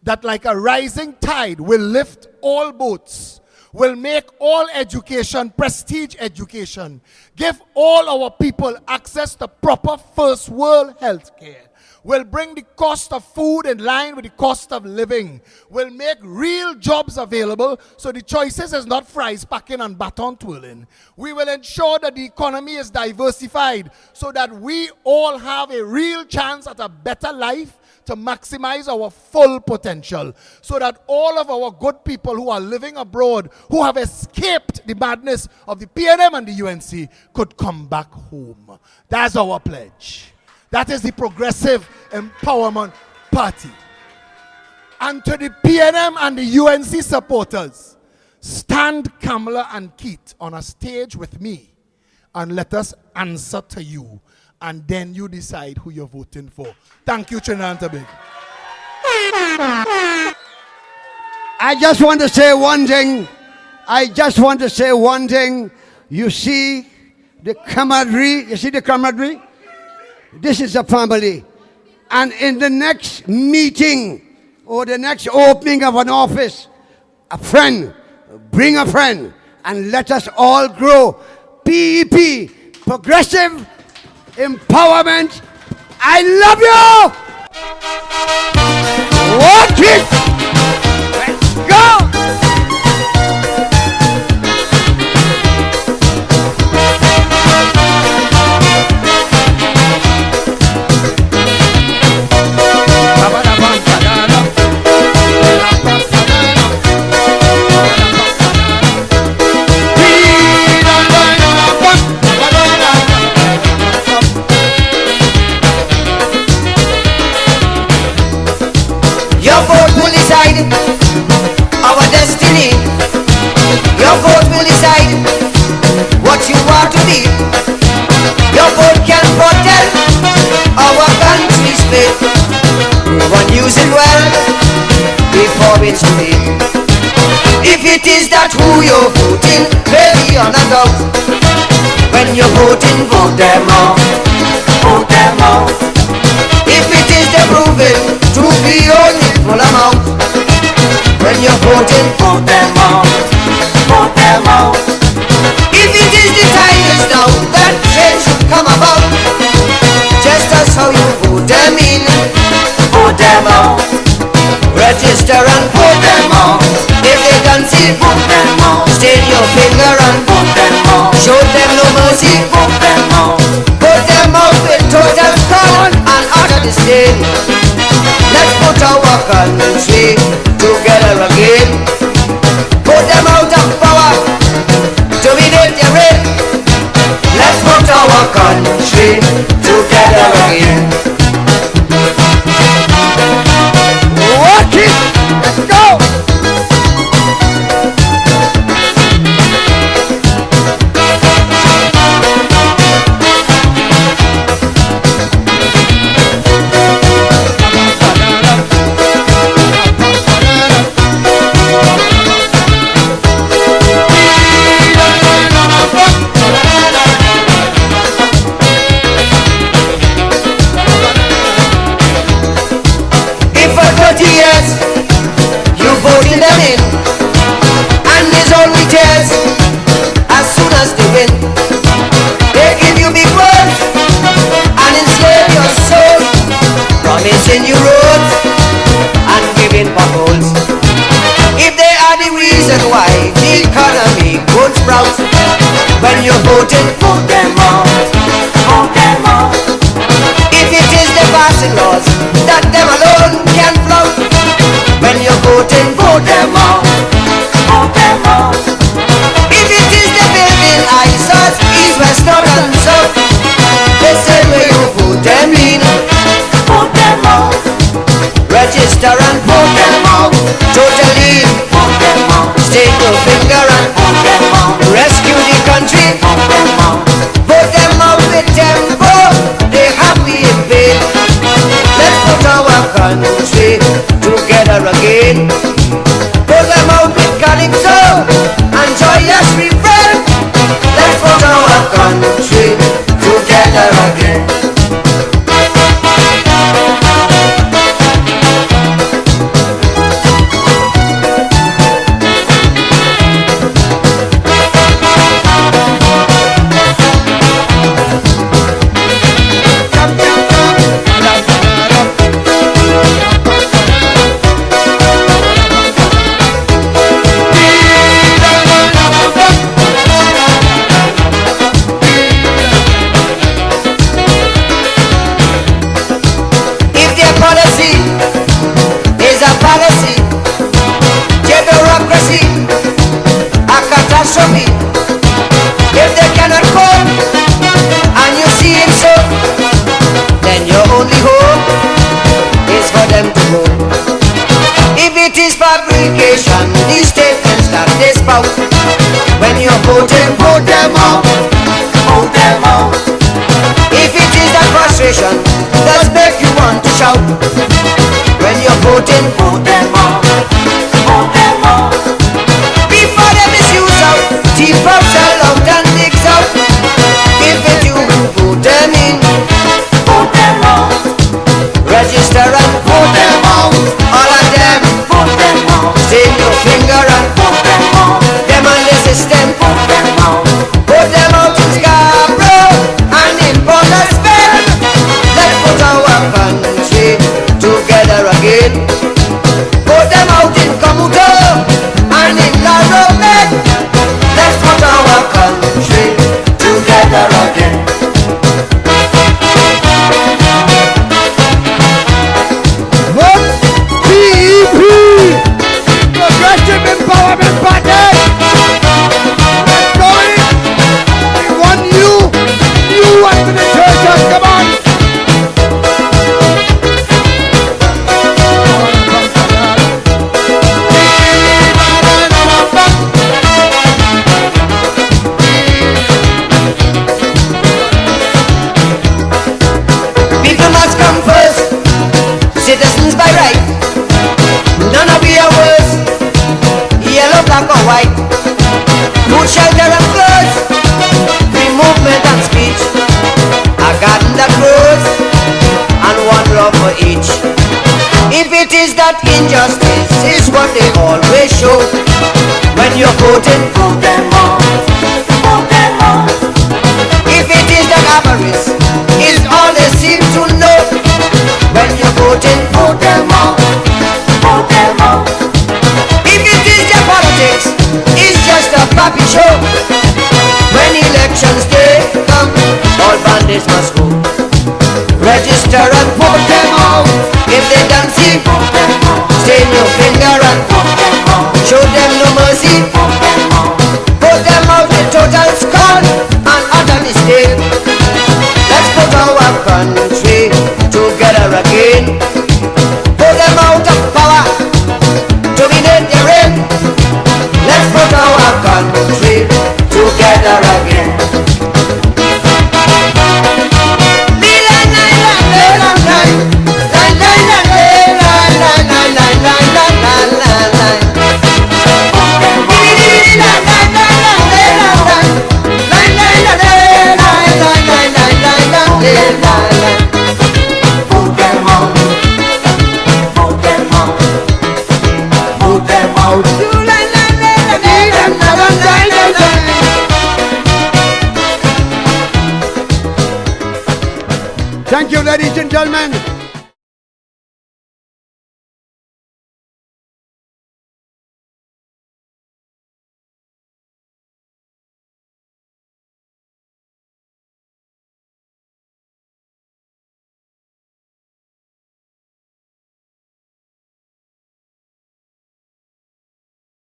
That like a rising tide will lift all boats, will make all education prestige education, give all our people access to proper first world health care, will bring the cost of food in line with the cost of living, will make real jobs available so the choices is not fries packing and baton twirling. We will ensure that the economy is diversified so that we all have a real chance at a better life to maximize our full potential, so that all of our good people who are living abroad, who have escaped the madness of the PNM and the UNC, could come back home. That's our pledge. That is the Progressive Empowerment Party. And to the PNM and the UNC supporters, stand Kamala and Keith on a stage with me and let us answer to you. And then you decide who you're voting for. Thank you, Trinidad and Tobago. I just want to say one thing. You see the camaraderie? You see the camaraderie? This is a family. And in the next meeting or the next opening of an office, a friend, bring a friend, and let us all grow. PEP, Progressive Empowerment. I love you. Watch it. Let's go. Our destiny. Your vote will decide what you are to be. Your vote can protect our country's faith. We want use it well before it's too late. If it is that who you're voting, maybe on a doubt. When you're voting, vote them out. Vote them out. If it is the proven to be only full amount, vote them in, vote them out. Register and vote them out. If they concede, vote them out. Stain your finger and vote them out. Show them no mercy, vote them out. Vote them out with total scorn and utter disdain. Let's put our country together again. Put them out of power, dominate their reign. Let's put our country together again. Work it! Let's go! Voting them in, and there's only tears as soon as they win. They give you big words and enslave your soul, promising you roads and giving potholes. If they are the reason why the economy won't sprout, when you're voting, vote them out, vote them out. If it is the passing laws that them alone can flout, when you're voting, vote them out, vote them out. If it is the building ISOs, east, west, north and south, they say where you vote them in, vote them out. Register and vote them out, totally vote them out. Stick your finger and vote them out. Rescue the country, vote them out. Vote them out with tempo, they have we in vain. Let's put our country together again. Put them out with calypso and joyous refrain. Let's put our country together again. If they cannot cope and you see it so, then your only hope is for them to go. If it is fabrication, these statements that they spout, when you're voting, vote them out, vote them out. If it is that frustration that make you want to shout, when you're voting, vote them out, vote them out. Before they misuse out, deep up, sell out and digs out. If it you vote them in, vote them out. Register and vote them out. All of them, vote them out. Stick your finger and vote them out. Them and the system, vote them out. Vote them out in Scarborough and in Port of Spain. Let's put our country together again. Vote them out in Komuto and in La Romaine. Let's put our country together again. Vote PEP, Progressive Empowerment Party. Let's go in. We want you administration. Come on. People must come first, citizens by right. None of you are worse, yellow, black or white. Food, shelter and clothes, free movement and speech. A garden that grows, and one love for each. If it is that injustice is what they always show, when you're voting, vote them out, vote them out. If it is that avarice is all they seem to know, this must go. Register and put them out. If they don't see, stain your finger and show them no mercy. Put them out with total scorn and utter disdain. Let's put our country together again. Put them out of power, dominate their reign. Let's put our country together again. Thank you, ladies and gentlemen.